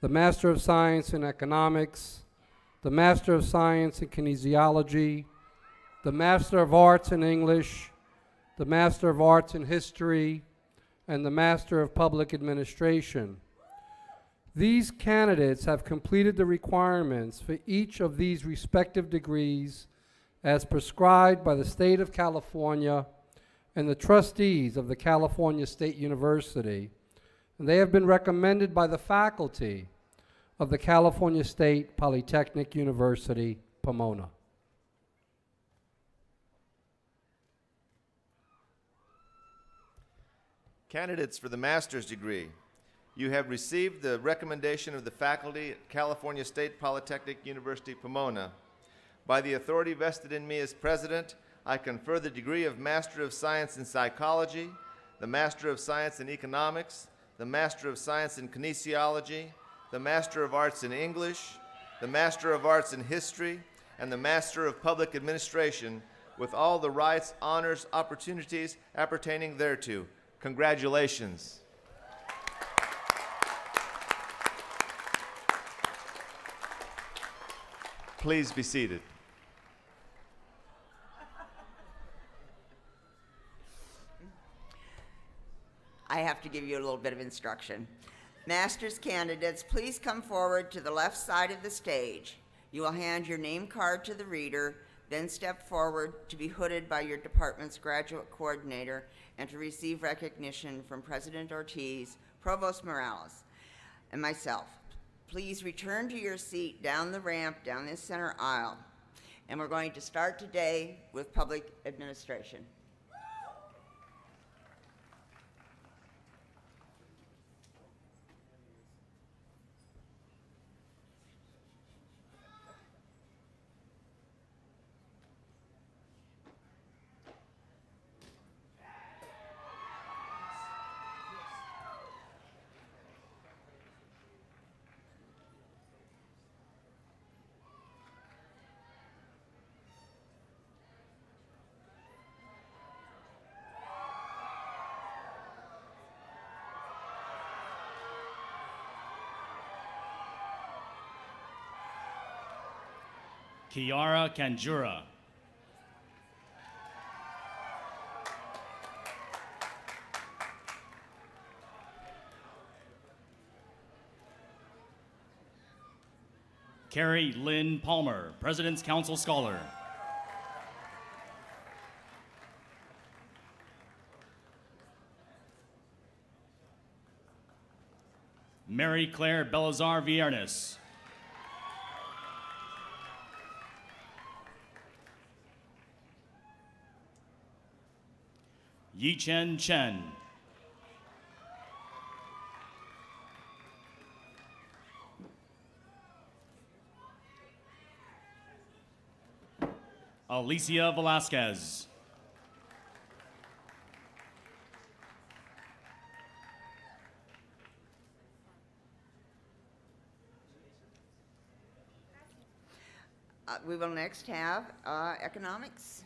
the Master of Science in Economics, the Master of Science in Kinesiology, the Master of Arts in English, the Master of Arts in History, and the Master of Public Administration. These candidates have completed the requirements for each of these respective degrees as prescribed by the State of California and the trustees of the California State University, and they have been recommended by the faculty of the California State Polytechnic University, Pomona. Candidates for the master's degree, you have received the recommendation of the faculty at California State Polytechnic University, Pomona. By the authority vested in me as president, I confer the degree of Master of Science in Psychology, the Master of Science in Economics, the Master of Science in Kinesiology, the Master of Arts in English, the Master of Arts in History, and the Master of Public Administration with all the rights, honors, opportunities appertaining thereto. Congratulations. Please be seated. I have to give you a little bit of instruction. Master's candidates, please come forward to the left side of the stage. You will hand your name card to the reader, then step forward to be hooded by your department's graduate coordinator and to receive recognition from President Ortiz, Provost Morales, and myself. Please return to your seat down the ramp, down this center aisle. And we're going to start today with public administration. Kiara Kanjura. Carrie Lynn Palmer, President's Council Scholar. Mary Claire Belazar Viernes. Yi-Chen Chen. Alicia Velasquez. We will next have economics.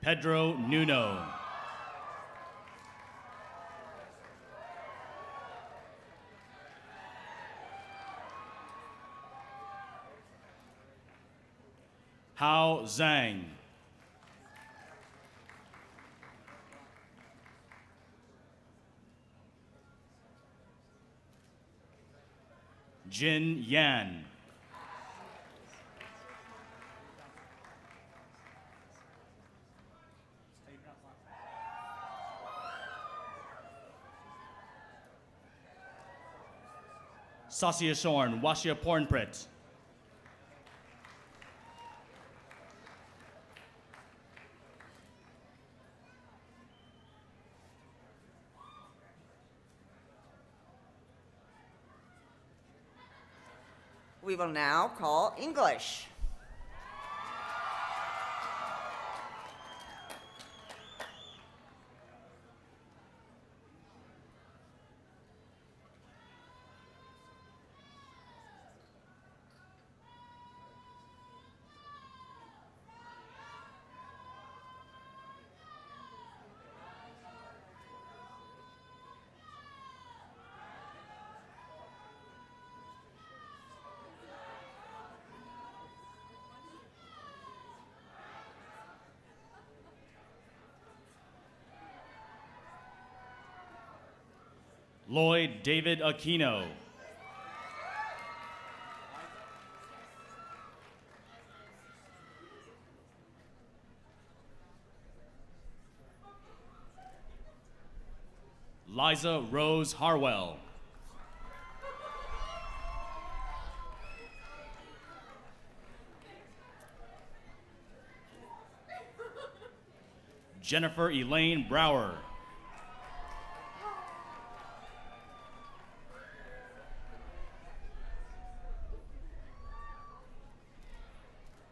Pedro Nuno. Hao Zhang. Jin Yan. Sasia Shorn, Washia Pornprit. We will now call English. Lloyd David Aquino. Liza Rose Harwell. Jennifer Elaine Brower.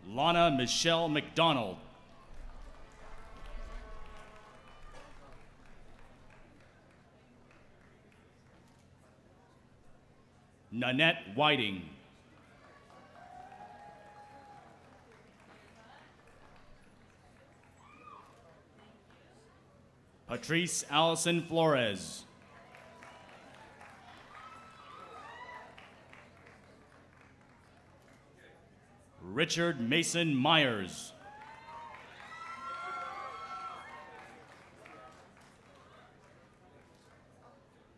Lana Michelle McDonald. Nanette Whiting. Patrice Allison Flores. Richard Mason Myers.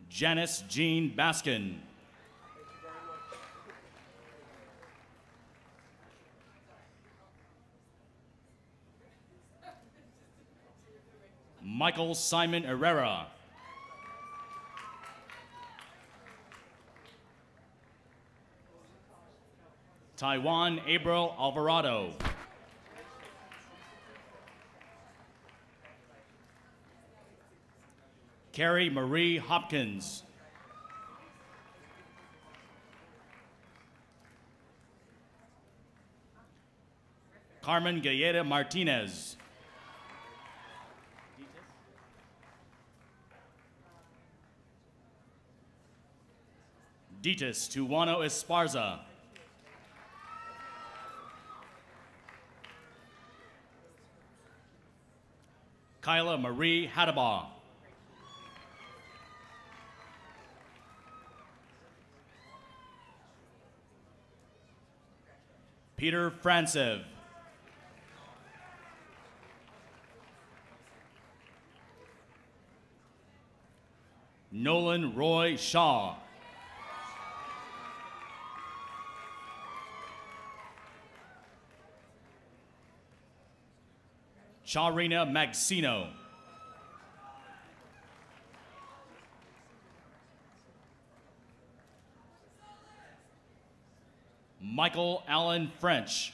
Janice Jean Baskin. Michael Simon Herrera. Taiwan April Alvarado. Carrie Marie Hopkins. Carmen Galleta Martinez. Ditas Tuwano Esparza. Kyla Marie Hadabaugh. Peter Francev. Nolan Roy Shaw. Charina Magsino. Michael Allen French.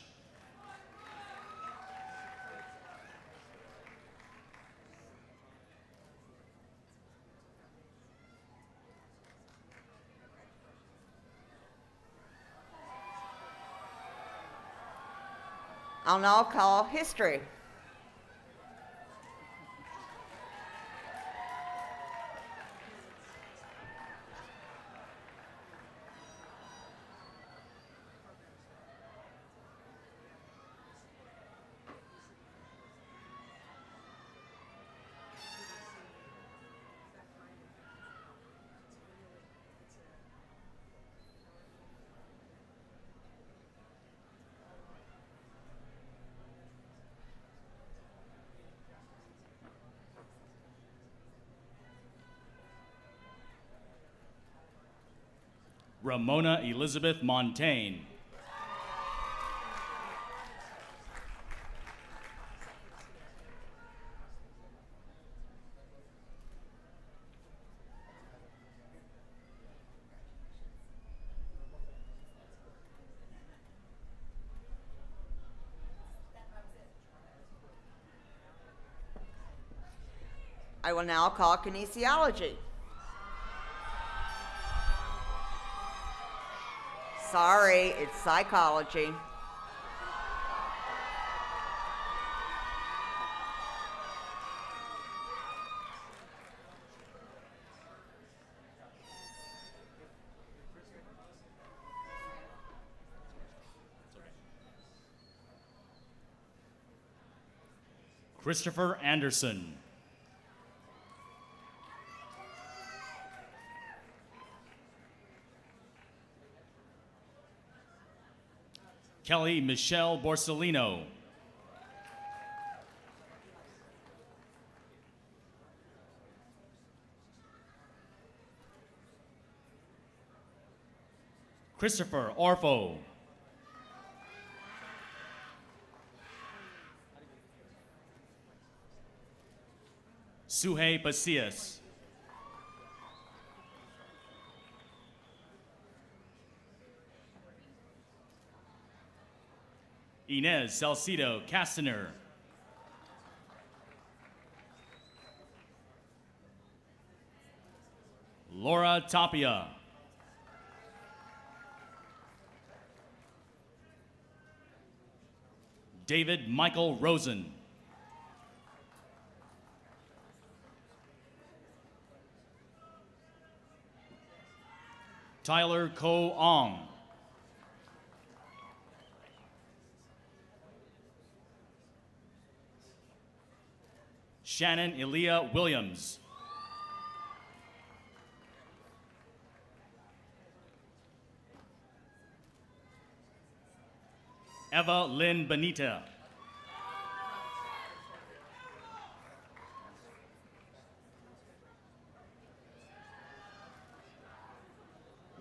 I'll now call history. Ramona Elizabeth Montaigne. I will now call kinesiology. Sorry, it's psychology. Christopher Anderson. Kelly Michelle Borsellino. Christopher Orfo. Suhey Basias. Inez Salcido Castiner. Laura Tapia. David Michael Rosen. Tyler Ko Ong. Shannon Elia Williams. Eva Lynn Benita.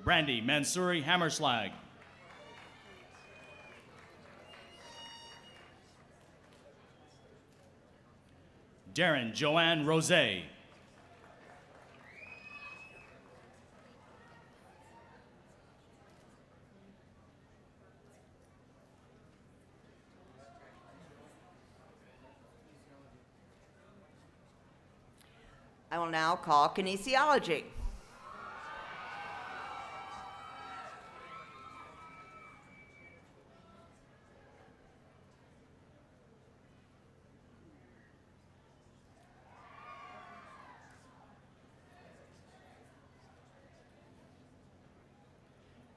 Brandy Mansouri Hammerslag. Darren Joanne Rose. I will now call kinesiology.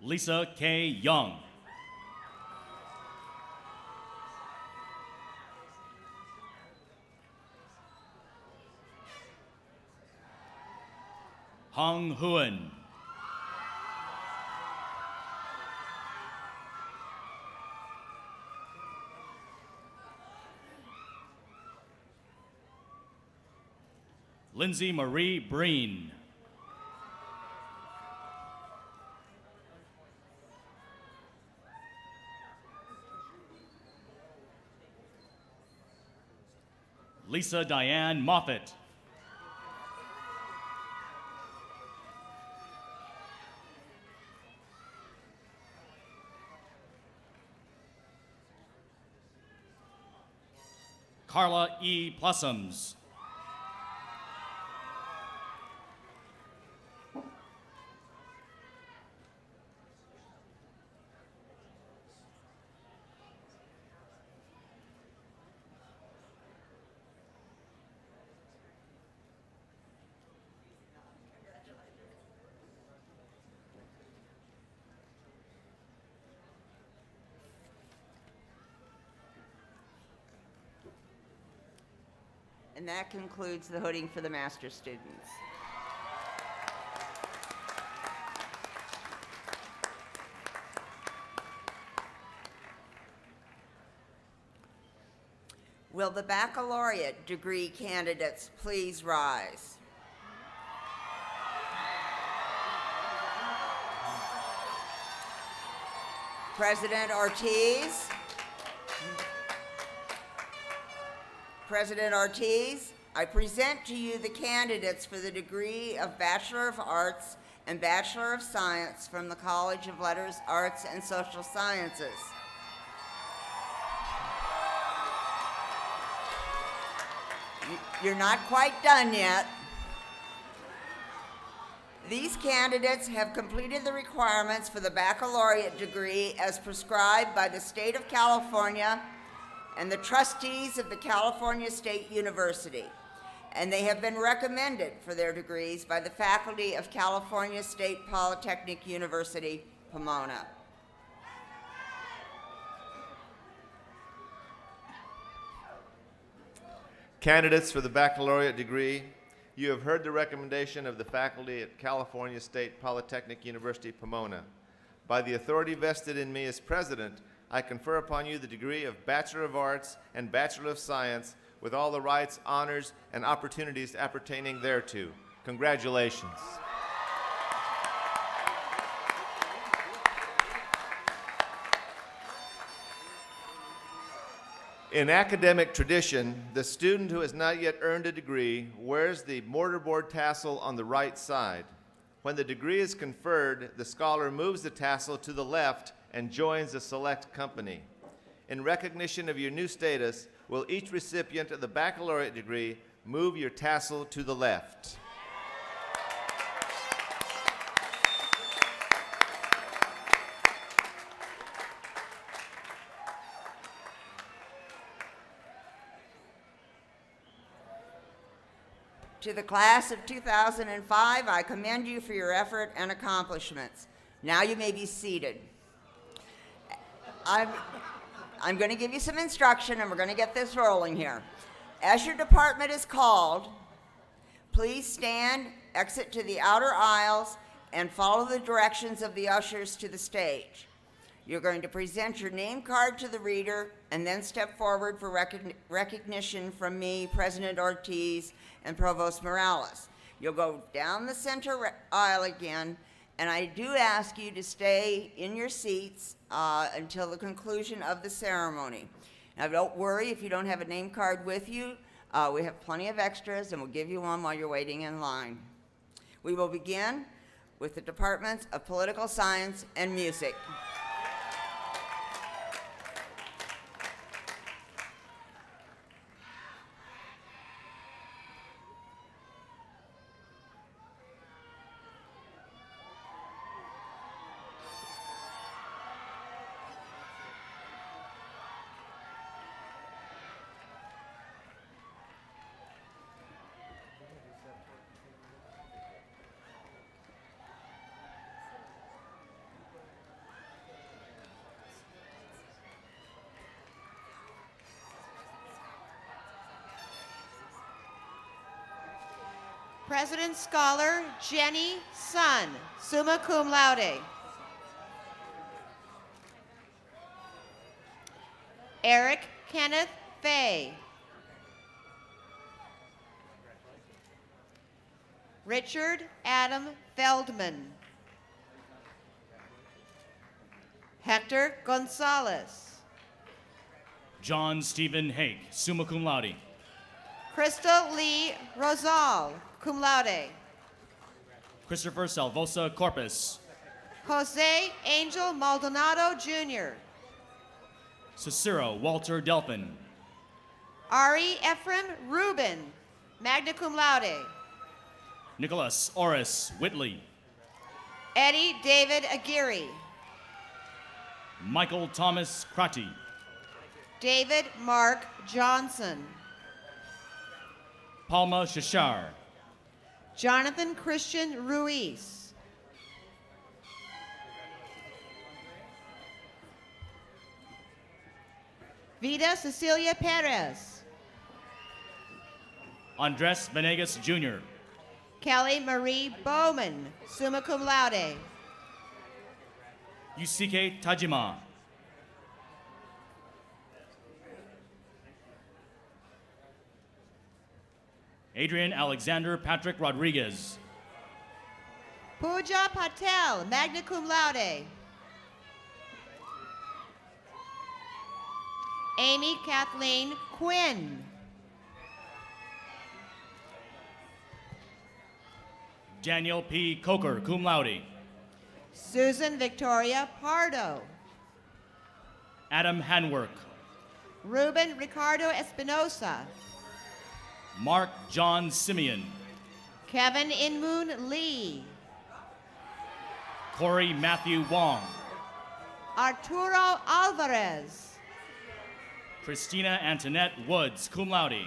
Lisa K. Young. Hung Huan. Lindsay Marie Breen. Lisa Diane Moffett. Carla E. Plussums. And that concludes the hooding for the master's students. Will the baccalaureate degree candidates please rise? President Ortiz? President Ortiz, I present to you the candidates for the degree of Bachelor of Arts and Bachelor of Science from the College of Letters, Arts, and Social Sciences. You're not quite done yet. These candidates have completed the requirements for the baccalaureate degree as prescribed by the state of California and the trustees of the California State University, and they have been recommended for their degrees by the faculty of California State Polytechnic University, Pomona. Candidates for the baccalaureate degree, you have heard the recommendation of the faculty at California State Polytechnic University, Pomona. By the authority vested in me as president, I confer upon you the degree of Bachelor of Arts and Bachelor of Science with all the rights, honors, and opportunities appertaining thereto. Congratulations. In academic tradition, the student who has not yet earned a degree wears the mortarboard tassel on the right side. When the degree is conferred, the scholar moves the tassel to the left and joins a select company. In recognition of your new status, will each recipient of the baccalaureate degree move your tassel to the left? To the class of 2005, I commend you for your effort and accomplishments. Now you may be seated. I'm going to give you some instruction, and we're going to get this rolling here. As your department is called, please stand, exit to the outer aisles, and follow the directions of the ushers to the stage. You're going to present your name card to the reader and then step forward for recognition from me, President Ortiz, and Provost Morales. You'll go down the center aisle again, and I do ask you to stay in your seats until the conclusion of the ceremony. Now, don't worry if you don't have a name card with you. We have plenty of extras, and we'll give you one while you're waiting in line. We will begin with the Departments of Political Science and Music. President's Scholar Jenny Sun, summa cum laude. Eric Kenneth Fay. Richard Adam Feldman. Hector Gonzalez. John Stephen Hake, summa cum laude. Crystal Lee Rosal, cum laude. Christopher Salvosa Corpus. Jose Angel Maldonado Jr. Cicero Walter Delphin. Ari Ephraim Rubin, magna cum laude. Nicholas Oris Whitley. Eddie David Aguirre. Michael Thomas Crotty. David Mark Johnson. Palma Shashar. Jonathan Christian Ruiz. Vida Cecilia Perez. Andres Venegas Jr. Kelly Marie Bowman, summa cum laude. Yusuke Tajima. Adrian Alexander Patrick Rodriguez. Pooja Patel, magna cum laude. Amy Kathleen Quinn. Daniel P. Coker, cum laude. Susan Victoria Pardo. Adam Hanwork. Ruben Ricardo Espinosa. Mark John Simeon. Kevin Inmoon Lee. Corey Matthew Wong. Arturo Alvarez. Christina Antoinette Woods, cum laude.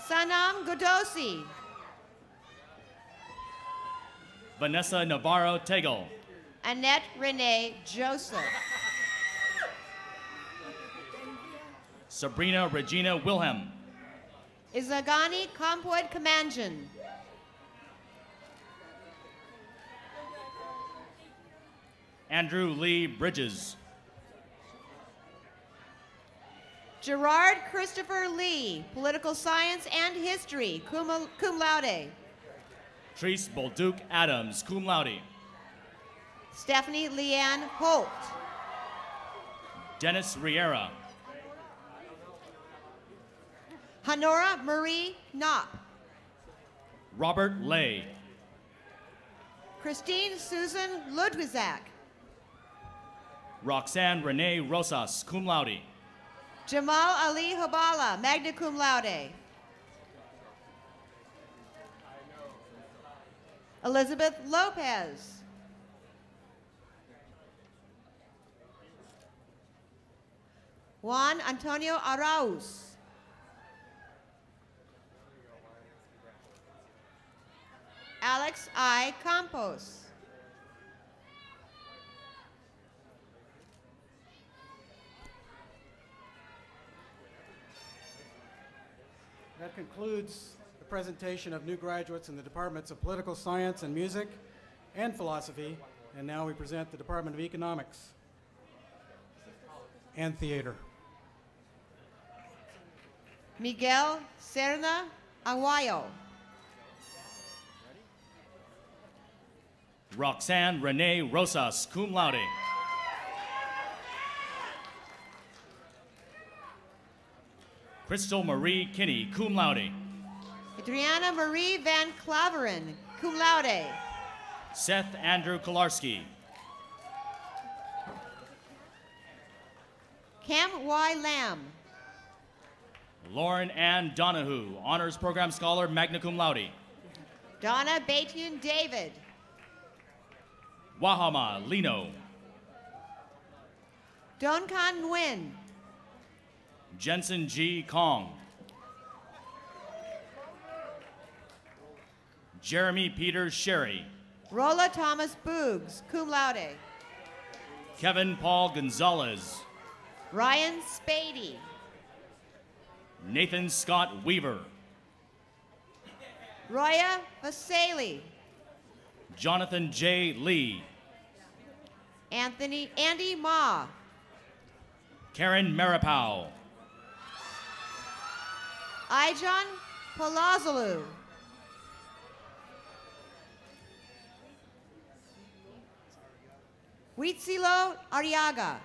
Sanam Godosi. Vanessa Navarro Tegel. Annette Renee Joseph. Sabrina Regina Wilhelm. Izagani Kampoid Kamanjan. Andrew Lee Bridges. Gerard Christopher Lee, Political Science and History, cum laude. Treese Bolduc Adams, cum laude. Stephanie Leanne Holt. Dennis Riera. Honora Marie Knopp. Robert Lay. Christine Susan Ludwizak. Roxanne Renee Rosas, cum laude. Jamal Ali Habala, magna cum laude. Elizabeth Lopez. Juan Antonio Arauz. Campos. That concludes the presentation of new graduates in the departments of Political Science and Music and Philosophy. And now we present the Department of Economics and Theater. Miguel Serna Aguayo. Roxanne Renee Rosas, cum laude. Crystal Marie Kinney, cum laude. Adriana Marie Van Claveren, cum laude. Seth Andrew Kolarski. Cam Y. Lamb. Lauren Ann Donahue, Honors Program Scholar, magna cum laude. Donna Batian David. Wahama Lino. Donkan Nguyen. Jensen G. Kong. Jeremy Peters Sherry. Rolla Thomas Boogs, cum laude. Kevin Paul Gonzalez. Ryan Spady. Nathan Scott Weaver. Roya Vasily. Jonathan J. Lee. Andy Ma. Karen Maripau. Ijon Palazalu. Huitzilo Arriaga.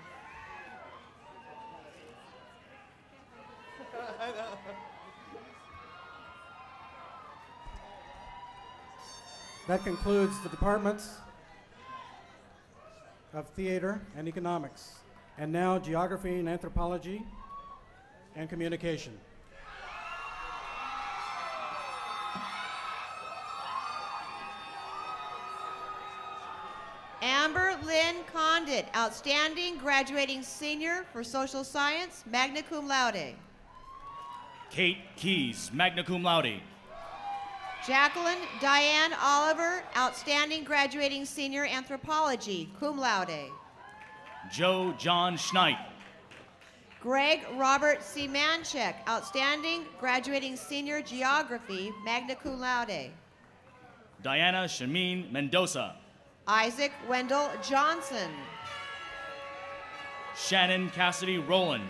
That concludes the departments of Theater and Economics. And now Geography and Anthropology and Communication. Amber Lynn Condit, outstanding graduating senior for social science, magna cum laude. Kate Keys, magna cum laude. Jacqueline Diane Oliver, outstanding graduating senior anthropology, cum laude. Joe John Schneid. Greg Robert C. Manchek, outstanding graduating senior geography, magna cum laude. Diana Shamin Mendoza. Isaac Wendell Johnson. Shannon Cassidy Rowland.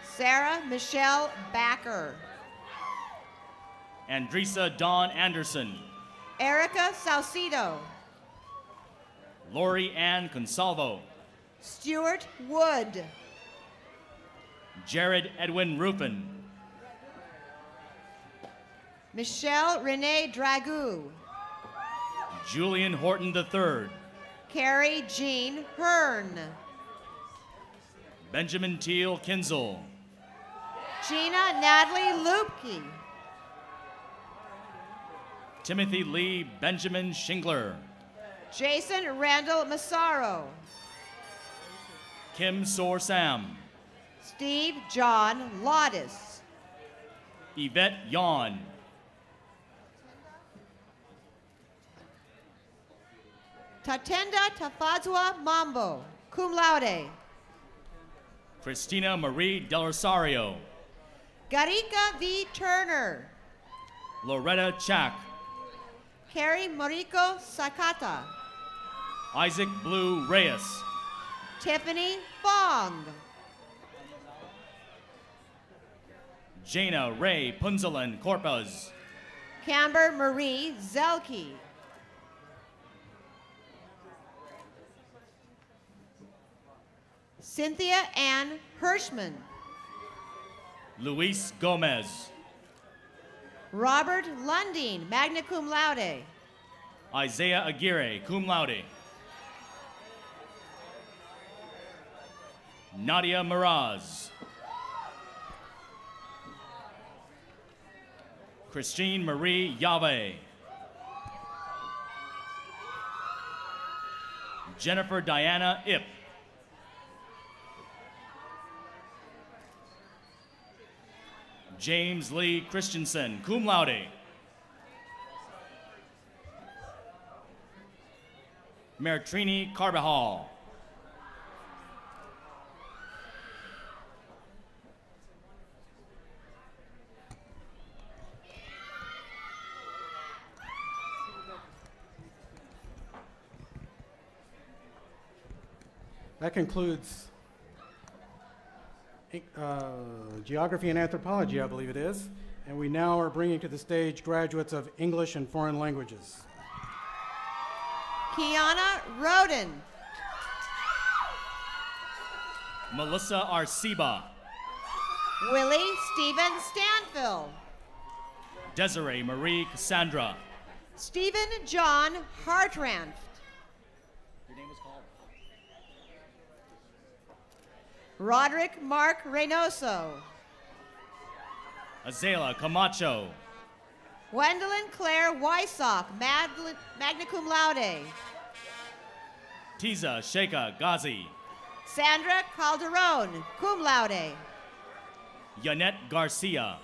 Sarah Michelle Backer. Andresa Dawn Anderson. Erica Saucedo. Lori Ann Consalvo. Stuart Wood. Jared Edwin Rufin. Michelle Renee Dragoo. Julian Horton III. Carrie Jean Hearn. Benjamin Teal Kinzel. Gina Natalie Lupke. Timothy Lee Benjamin Shingler. Jason Randall Massaro. Kim Sor Sam. Steve John Lawdis. Yvette Yawn. Tatenda Tafadzwa Mambo, cum laude. Christina Marie Del Rosario. Garika V. Turner. Loretta Chack. Carrie Moriko Sakata. Isaac Blue Reyes. Tiffany Fong. Jana Ray Punzalan Corpus. Camber Marie Zelke. Cynthia Ann Hirschman. Luis Gomez. Robert Lundeen, magna cum laude. Isaiah Aguirre, cum laude. Nadia Miraz. Christine Marie Yave. Jennifer Diana Ip. James Lee Christensen, cum laude. Mertrini Carbajal. That concludes geography and anthropology, I believe it is. And we now are bringing to the stage graduates of English and foreign languages. Kiana Roden. Melissa Arciba. Willie Stephen Stanfield. Desiree Marie Cassandra. Stephen John Hartranft. Your name was called. Roderick Mark Reynoso. Azela Camacho. Gwendolyn Claire Wysock, magna cum laude. Tiza Sheikha Ghazi. Sandra Calderon, cum laude. Yanette Garcia.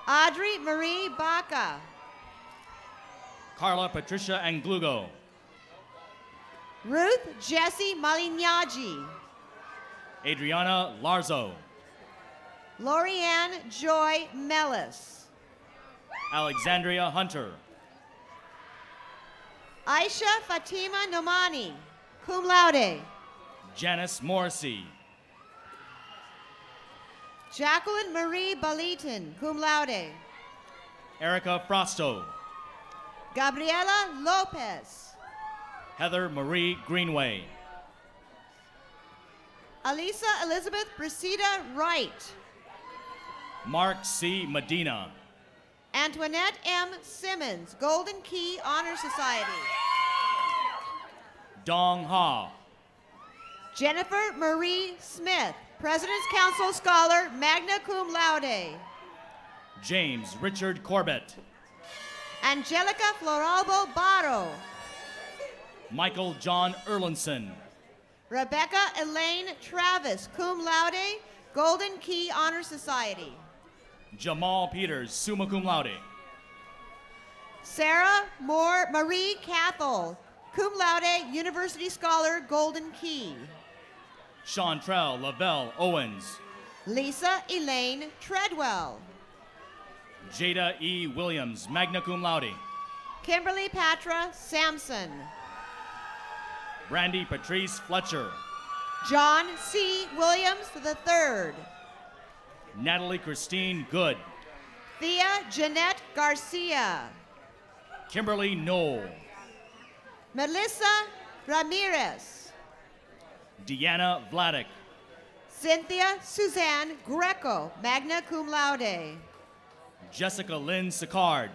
Audrey Marie Baca. Carla Patricia Anglugo. Ruth Jessie Malignaggi. Adriana Larzo. Lorianne Joy Mellis. Alexandria Hunter. Aisha Fatima Nomani, cum laude. Janice Morrissey. Jacqueline Marie Baliton, cum laude. Erica Frosto. Gabriela Lopez. Heather Marie Greenway. Alisa Elizabeth Brasida Wright. Mark C. Medina. Antoinette M. Simmons, Golden Key Honor Society. Dong Ha. Jennifer Marie Smith, President's Council Scholar, magna cum laude. James Richard Corbett. Angelica Floralbo Barro. Michael John Erlinson. Rebecca Elaine Travis, cum laude, Golden Key Honor Society. Jamal Peters, summa cum laude. Sarah Moore Marie Cathol, cum laude, University Scholar, Golden Key. Chantrell Lavelle Owens. Lisa Elaine Treadwell. Jada E. Williams, magna cum laude. Kimberly Patra Sampson. Brandy Patrice Fletcher. John C. Williams III. Natalie Christine Good. Thea Jeanette Garcia. Kimberly Knoll. Melissa Ramirez. Deanna Vladik. Cynthia Suzanne Greco, magna cum laude. Jessica Lynn Sicard.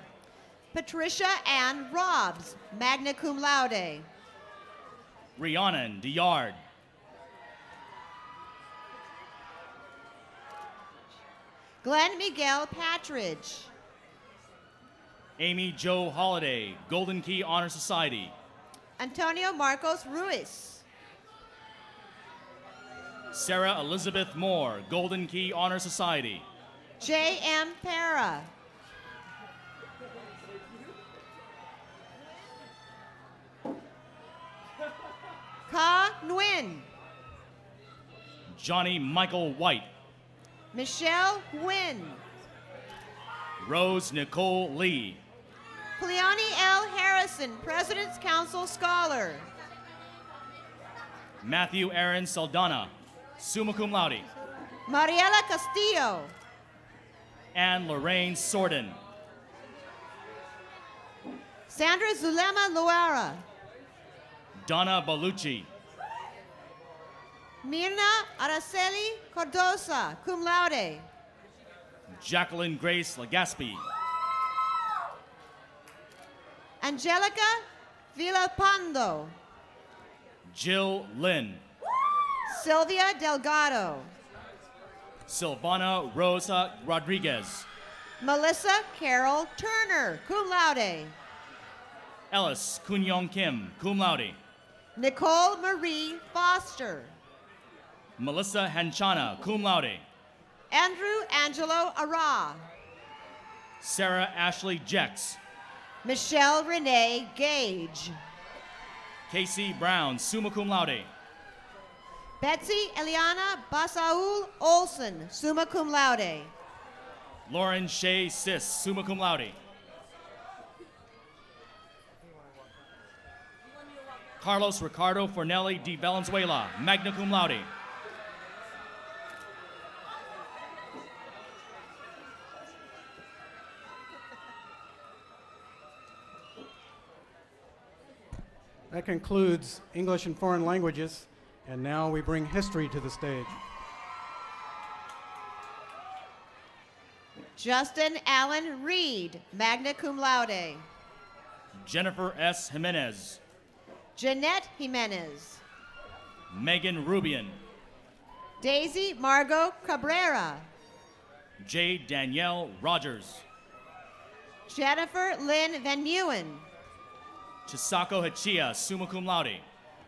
Patricia Ann Robbs, magna cum laude. Rhiannon Diard. Glenn Miguel Patridge. Amy Jo Holiday, Golden Key Honor Society. Antonio Marcos Ruiz. Sarah Elizabeth Moore, Golden Key Honor Society. J.M. Para. Ka Nguyen. Johnny Michael White. Michelle Nguyen. Rose Nicole Lee. Cleone L. Harrison, President's Council Scholar. Matthew Aaron Saldana, summa cum laude. Mariela Castillo. And Lorraine Sorden. Sandra Zulema Luara. Donna Balucci. Mirna Araceli Cardosa, cum laude. Jacqueline Grace Legaspi. Angelica Villalpando. Jill Lynn. Sylvia Delgado. Silvana Rosa Rodriguez. Melissa Carol Turner, cum laude. Ellis Kunyong Kim, cum laude. Nicole Marie Foster. Melissa Hanchana, cum laude. Andrew Angelo Ara. Sarah Ashley Jex. Michelle Renee Gage. Casey Brown, summa cum laude. Betsy Eliana Basaul Olson, summa cum laude. Lauren Shea Sis, summa cum laude. Carlos Ricardo Fornelli de Valenzuela, magna cum laude. That concludes English and foreign languages, and now we bring history to the stage. Justin Allen Reed, magna cum laude. Jennifer S. Jimenez. Jeanette Jimenez. Megan Rubian. Daisy Margot Cabrera. J. Danielle Rogers. Jennifer Lynn Van Meuen. Chisako Hachia, summa cum laude.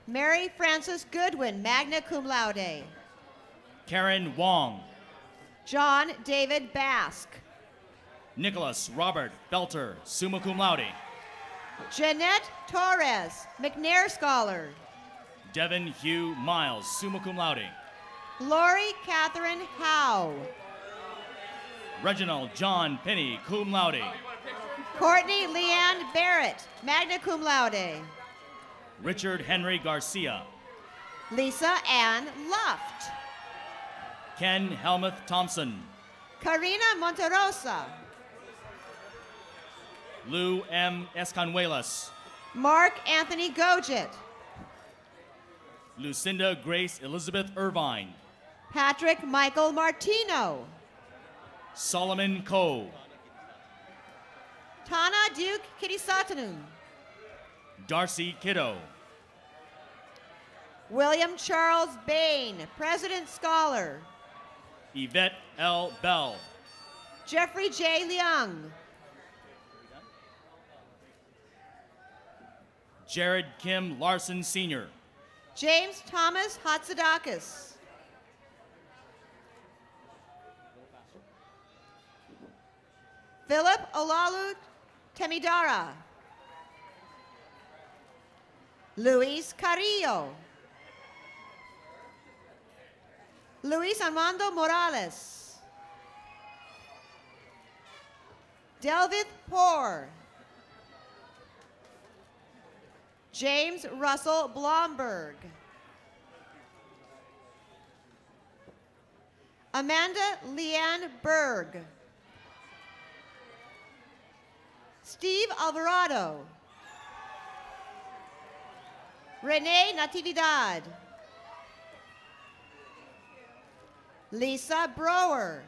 Mary Frances Goodwin, magna cum laude. Karen Wong. John David Basque. Nicholas Robert Belter, summa cum laude. Jeanette Torres, McNair Scholar. Devin Hugh Miles, summa cum laude. Lori Catherine Howe. Reginald John Penny, cum laude. Courtney Leanne Barrett, magna cum laude. Richard Henry Garcia. Lisa Ann Luft. Ken Helmuth Thompson. Karina Monterosa. Lou M. Escanuelas. Mark Anthony Gojit. Lucinda Grace Elizabeth Irvine. Patrick Michael Martino. Solomon Coe. Tana Duke Kirisatanun. Darcy Kiddo. William Charles Bain, President Scholar. Yvette L. Bell. Jeffrey J. Leung. Jared Kim Larson Sr. James Thomas Hatzidakis. Philip Olalu Temidara. Luis Carrillo. Luis Armando Morales. Delvith Poor. James Russell Blomberg. Amanda Leanne Berg. Steve Alvarado. Renee Natividad. Lisa Brower.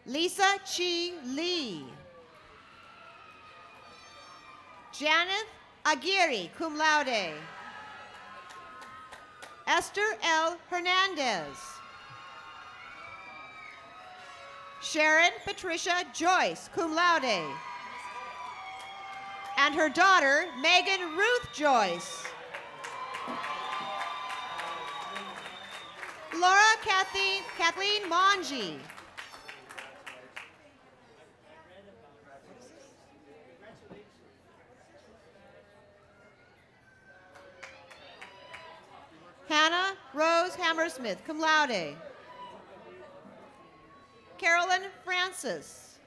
Lisa Chi Lee. Janeth Aguirre, cum laude. Esther L. Hernandez. Sharon Patricia Joyce, cum laude. And her daughter, Megan Ruth Joyce. Laura Kathleen Mongi. Hannah Rose Hammersmith, cum laude. Carolyn Francis.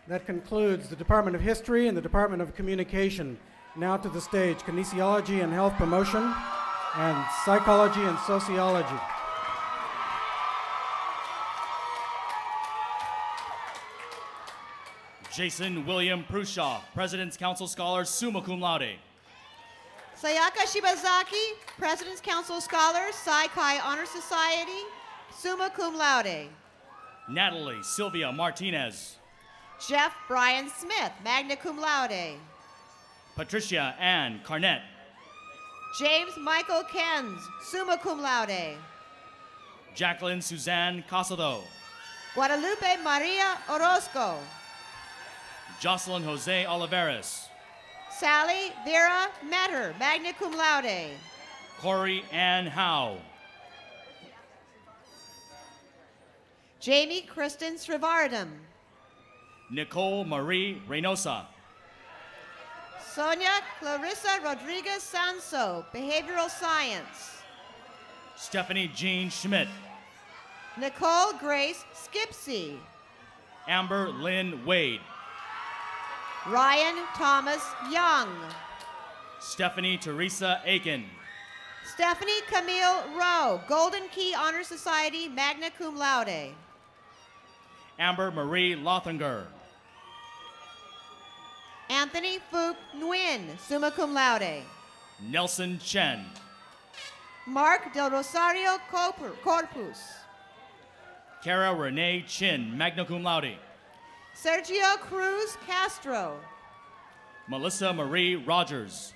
That concludes the Department of History and the Department of Communication. Now to the stage, Kinesiology and Health Promotion and Psychology and Sociology. Jason William Prushoff, President's Council Scholar, summa cum laude. Sayaka Shibazaki, President's Council Scholar, Psi Chi Honor Society, summa cum laude. Natalie Sylvia Martinez. Jeff Brian Smith, magna cum laude. Patricia Ann Carnett. James Michael Kenz, summa cum laude. Jacqueline Suzanne Casado. Guadalupe Maria Orozco. Jocelyn Jose Oliveras. Sally Vera Metter, magna cum laude. Corey Ann Howe. Jamie Kristen Srivardhan. Nicole Marie Reynosa. Sonia Clarissa Rodriguez Sanso, Behavioral Science. Stephanie Jean Schmidt. Nicole Grace Skipsey. Amber Lynn Wade. Ryan Thomas Young. Stephanie Teresa Aiken. Stephanie Camille Rowe, Golden Key Honor Society, magna cum laude. Amber Marie Lothinger. Anthony Phuc Nguyen, summa cum laude. Nelson Chen. Mark Del Rosario Corpus. Cara Renee Chin, magna cum laude. Sergio Cruz Castro. Melissa Marie Rogers.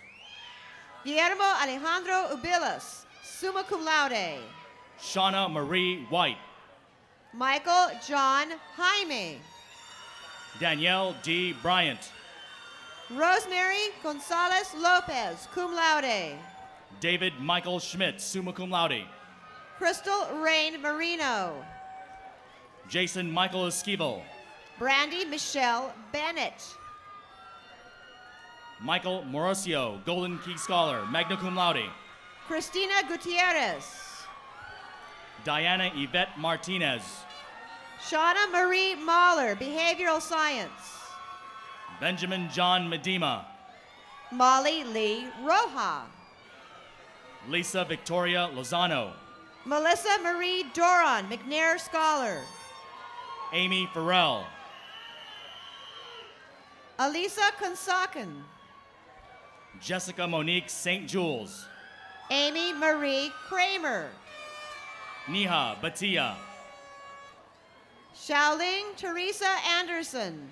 Guillermo Alejandro Ubilas, summa cum laude. Shauna Marie White. Michael John Jaime. Danielle D. Bryant. Rosemary Gonzalez Lopez, cum laude. David Michael Schmidt, summa cum laude. Crystal Rain Marino. Jason Michael Esquivel. Brandy Michelle Bennett. Michael Mauricio, Golden Key Scholar, magna cum laude. Cristina Gutierrez. Diana Yvette Martinez. Shauna Marie Mahler, Behavioral Science. Benjamin John Medema. Molly Lee Roja. Lisa Victoria Lozano. Melissa Marie Doron, McNair Scholar. Amy Farrell. Alisa Konsaken. Jessica Monique St. Jules. Amy Marie Kramer. Neha Batia. Xiaoling Teresa Anderson.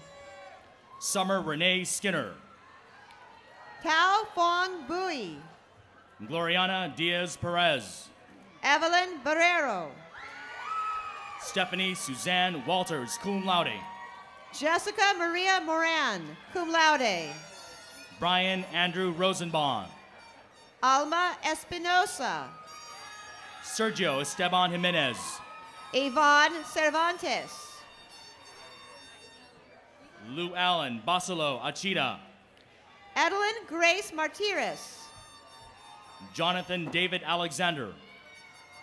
Summer Renee Skinner. Tao Fong Bui. Gloriana Diaz Perez. Evelyn Barrero. Stephanie Suzanne Walters, cum laude. Jessica Maria Moran, cum laude. Brian Andrew Rosenbaum. Alma Espinosa. Sergio Esteban Jimenez. Yvonne Cervantes. Lou Allen Basilo Achita. Adeline Grace Martires. Jonathan David Alexander.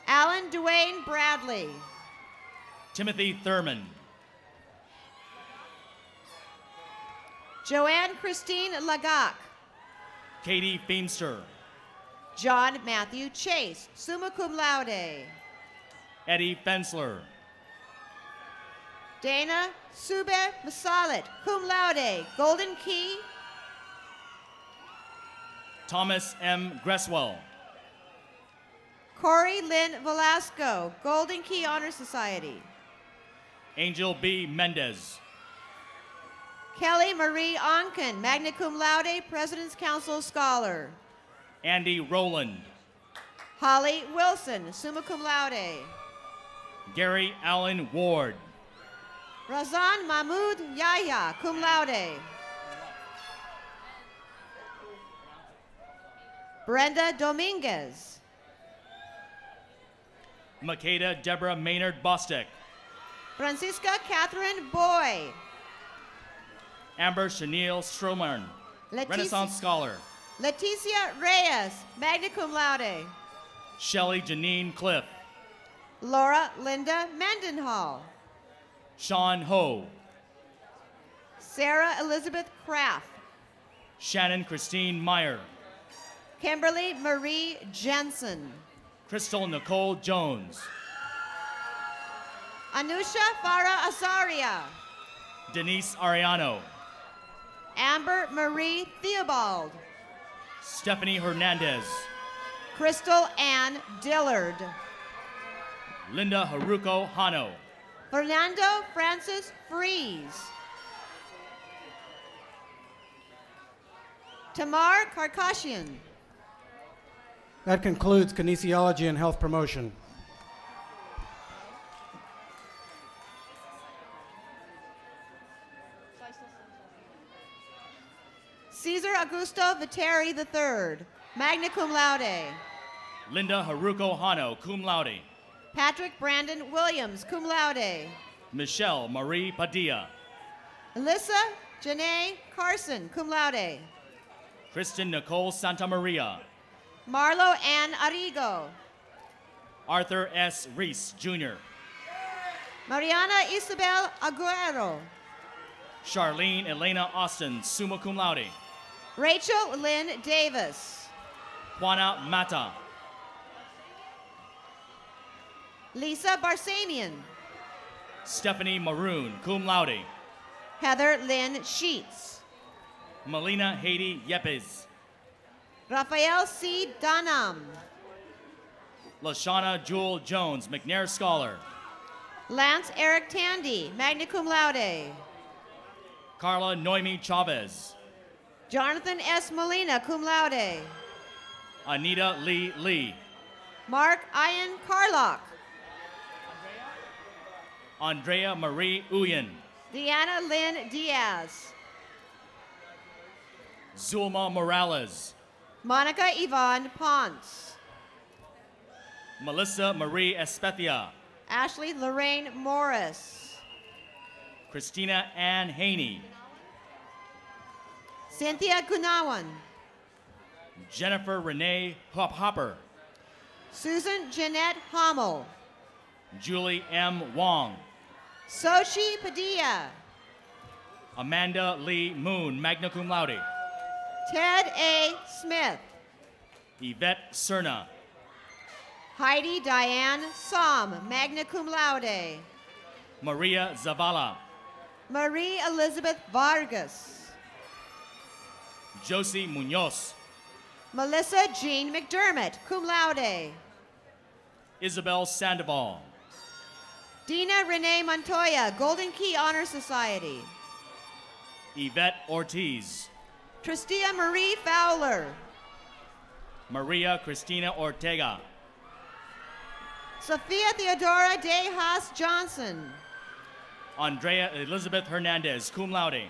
Alan Duane Bradley. Timothy Thurman. Joanne Christine Lagac. Katie Feimster. John Matthew Chase, summa cum laude. Eddie Fensler. Dana Sube Masalit, cum laude, Golden Key. Thomas M. Gresswell. Corey Lynn Velasco, Golden Key Honor Society. Angel B. Mendez. Kelly Marie Onken, magna cum laude, President's Council Scholar. Andy Rowland. Holly Wilson, summa cum laude. Gary Allen Ward. Razan Mahmoud Yahya, cum laude. Brenda Dominguez. Makeda Deborah Maynard Bostic. Francisca Catherine Boy. Amber Chenille Stroman, Renaissance Scholar. Leticia Reyes, magna cum laude. Shelley Janine Cliff. Laura Linda Mendenhall. Sean Ho. Sarah Elizabeth Kraft. Shannon Christine Meyer. Kimberly Marie Jensen. Crystal Nicole Jones. Anusha Farah Azaria. Denise Ariano. Amber Marie Theobald. Stephanie Hernandez. Crystal Ann Dillard. Linda Haruko Hano. Fernando Francis Fries. Tamar Karkashian. That concludes kinesiology and health promotion. Cesar Augusto Viteri III, magna cum laude. Linda Haruko Hano, cum laude. Patrick Brandon Williams, cum laude. Michelle Marie Padilla. Alyssa Janae Carson, cum laude. Kristen Nicole Santamaria. Marlo Ann Arrigo. Arthur S. Reese, Jr. Mariana Isabel Aguero. Charlene Elena Austin, summa cum laude. Rachel Lynn Davis. Juana Mata. Lisa Barsamian. Stephanie Maroon, cum laude. Heather Lynn Sheets. Melina Haiti Yepes. Rafael C. Dunham. Lashana Jewel Jones, McNair Scholar. Lance Eric Tandy, magna cum laude. Carla Noemi Chavez. Jonathan S. Molina, cum laude. Anita Lee Lee. Mark Ian Carlock. Andrea Marie Uyen. Deanna Lynn Diaz. Zulma Morales. Monica Yvonne Ponce. Melissa Marie Espetia. Ashley Lorraine Morris. Christina Ann Haney. Cynthia Gunawan. Jennifer Renee Hopper. Susan Jeanette Hommel. Julie M. Wong. Sochi Padilla. Amanda Lee Moon, magna cum laude. Ted A. Smith. Yvette Cerna. Heidi Diane Som, magna cum laude. Maria Zavala. Marie Elizabeth Vargas. Josie Munoz. Melissa Jean McDermott, cum laude. Isabel Sandoval. Dina Renee Montoya, Golden Key Honor Society. Yvette Ortiz. Tristia Marie Fowler. Maria Cristina Ortega. Sophia Theodora De Haas Johnson. Andrea Elizabeth Hernandez, cum laude.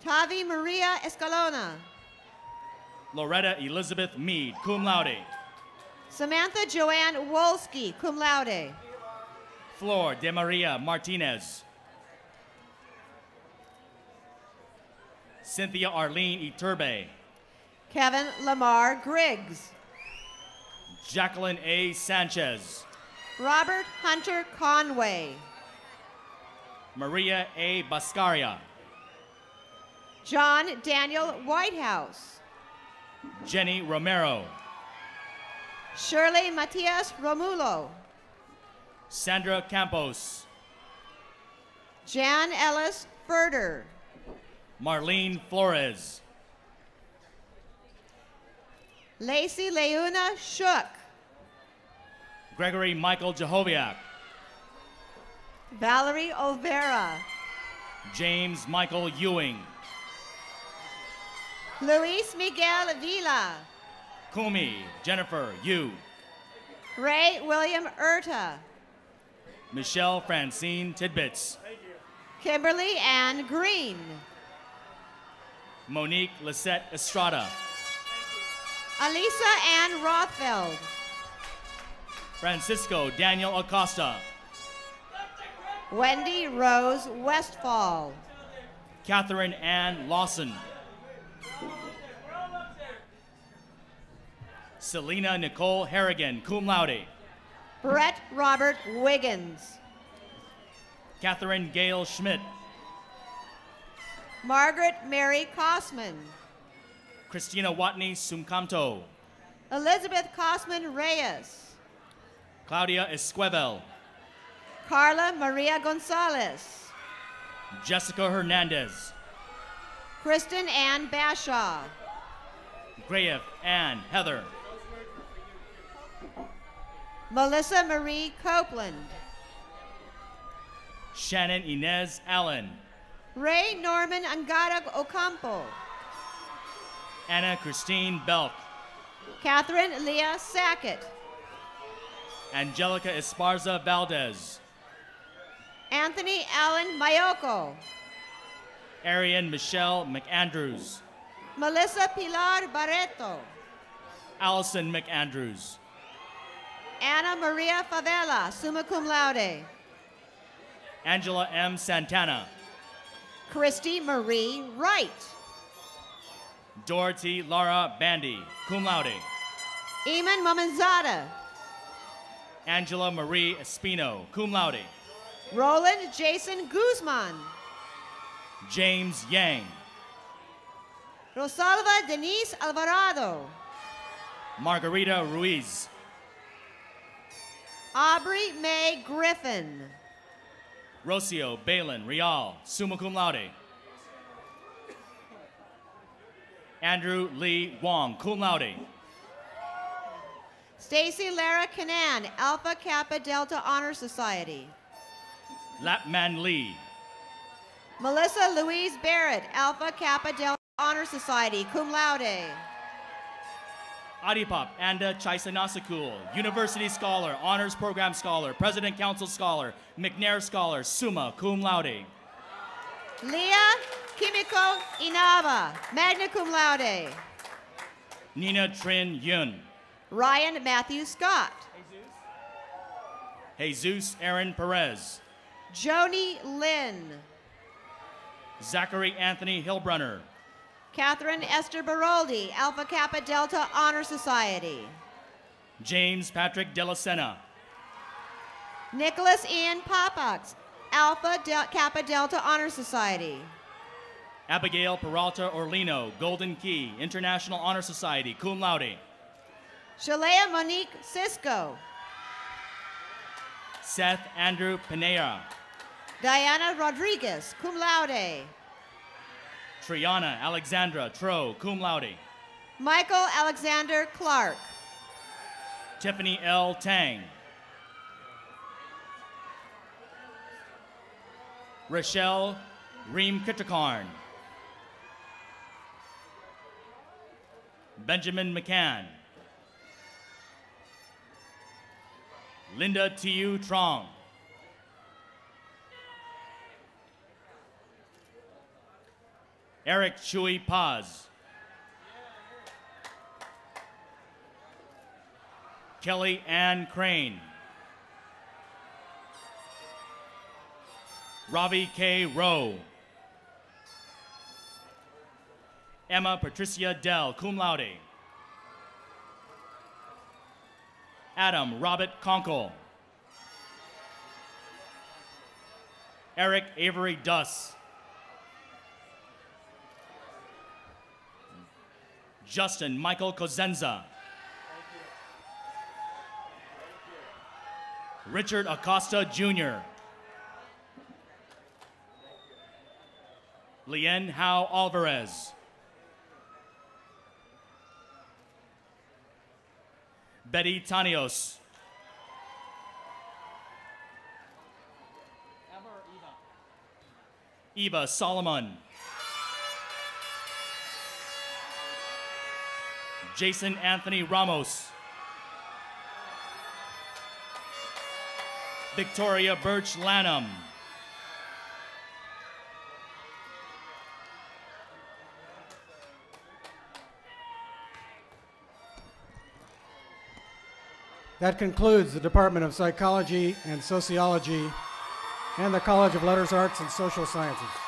Tavi Maria Escalona. Loretta Elizabeth Mead, cum laude. Samantha Joanne Wolski, cum laude. Flor de Maria Martinez. Cynthia Arlene Iturbe. Kevin Lamar Griggs. Jacqueline A. Sanchez. Robert Hunter Conway. Maria A. Bascaria. John Daniel Whitehouse. Jenny Romero. Shirley Matias Romulo. Sandra Campos. Jan Ellis Furter. Marlene Flores. Lacey Leuna Shook. Gregory Michael Jehoviak. Valerie Olvera. James Michael Ewing. Luis Miguel Vila. Kumi Jennifer Yu. Ray William Erta. Michelle Francine Tidbits. Kimberly Ann Green. Monique Lisette Estrada. Alisa Ann Rothfeld. Francisco Daniel Acosta. Wendy Rose Westfall. Catherine Ann Lawson. Selena Nicole Harrigan, cum laude. Brett Robert Wiggins. Catherine Gail Schmidt. Margaret Mary Kosman. Christina Watney Sumkamto. Elizabeth Kosman Reyes. Claudia Esquivel. Carla Maria Gonzalez. Jessica Hernandez. Kristen Ann Bashaw. Grayef Ann Heather. Melissa Marie Copeland. Shannon Inez Allen. Ray Norman Angarag Ocampo. Anna Christine Belk. Catherine Leah Sackett. Angelica Esparza Valdez. Anthony Allen Mayoko. Arian Michelle McAndrews. Melissa Pilar Barreto. Allison McAndrews. Anna Maria Favela, summa cum laude. Angela M. Santana. Christy Marie Wright. Dorothy Lara Bandy, cum laude. Eamon Mamanzada. Angela Marie Espino, cum laude. Roland Jason Guzman. James Yang. Rosalva Denise Alvarado. Margarita Ruiz. Aubrey Mae Griffin. Rocio Balin Rial, summa cum laude. Andrew Lee Wong, cum laude. Stacy Lara Canan, Alpha Kappa Delta Honor Society. Lapman Lee. Melissa Louise Barrett, Alpha Kappa Delta Honor Society, cum laude. Adipop Anda Chaisanasakul, University Scholar, Honors Program Scholar, President Council Scholar, McNair Scholar, summa cum laude. Leah Kimiko Inaba, magna cum laude. Nina Trin Yun. Ryan Matthew Scott. Jesus Aaron Perez. Joni Lynn. Zachary Anthony Hillbrunner. Catherine Esther Baroldi, Alpha Kappa Delta Honor Society. James Patrick De La Sena. Nicholas Ian Popox, Alpha Kappa Delta Honor Society. Abigail Peralta Orlino, Golden Key, International Honor Society, cum laude. Shalea Monique Cisco. Seth Andrew Pinera. Diana Rodriguez, cum laude. Triana Alexandra Tro, cum laude. Michael Alexander Clark. Tiffany L. Tang. Rochelle Reem Kitterkarn. Benjamin McCann. Linda Tiu Trong. Eric Chui Paz. Kelly Ann Crane. Ravi K. Rowe. Emma Patricia Dell, cum laude. Adam Robert Conkle. Eric Avery Duss. Justin Michael Cosenza. Richard Acosta Jr. Lien Hao Alvarez. Betty Tanios. Eva Solomon. Jason Anthony Ramos. Victoria Birch Lanham. That concludes the Department of Psychology and Sociology and the College of Letters, Arts, and Social Sciences.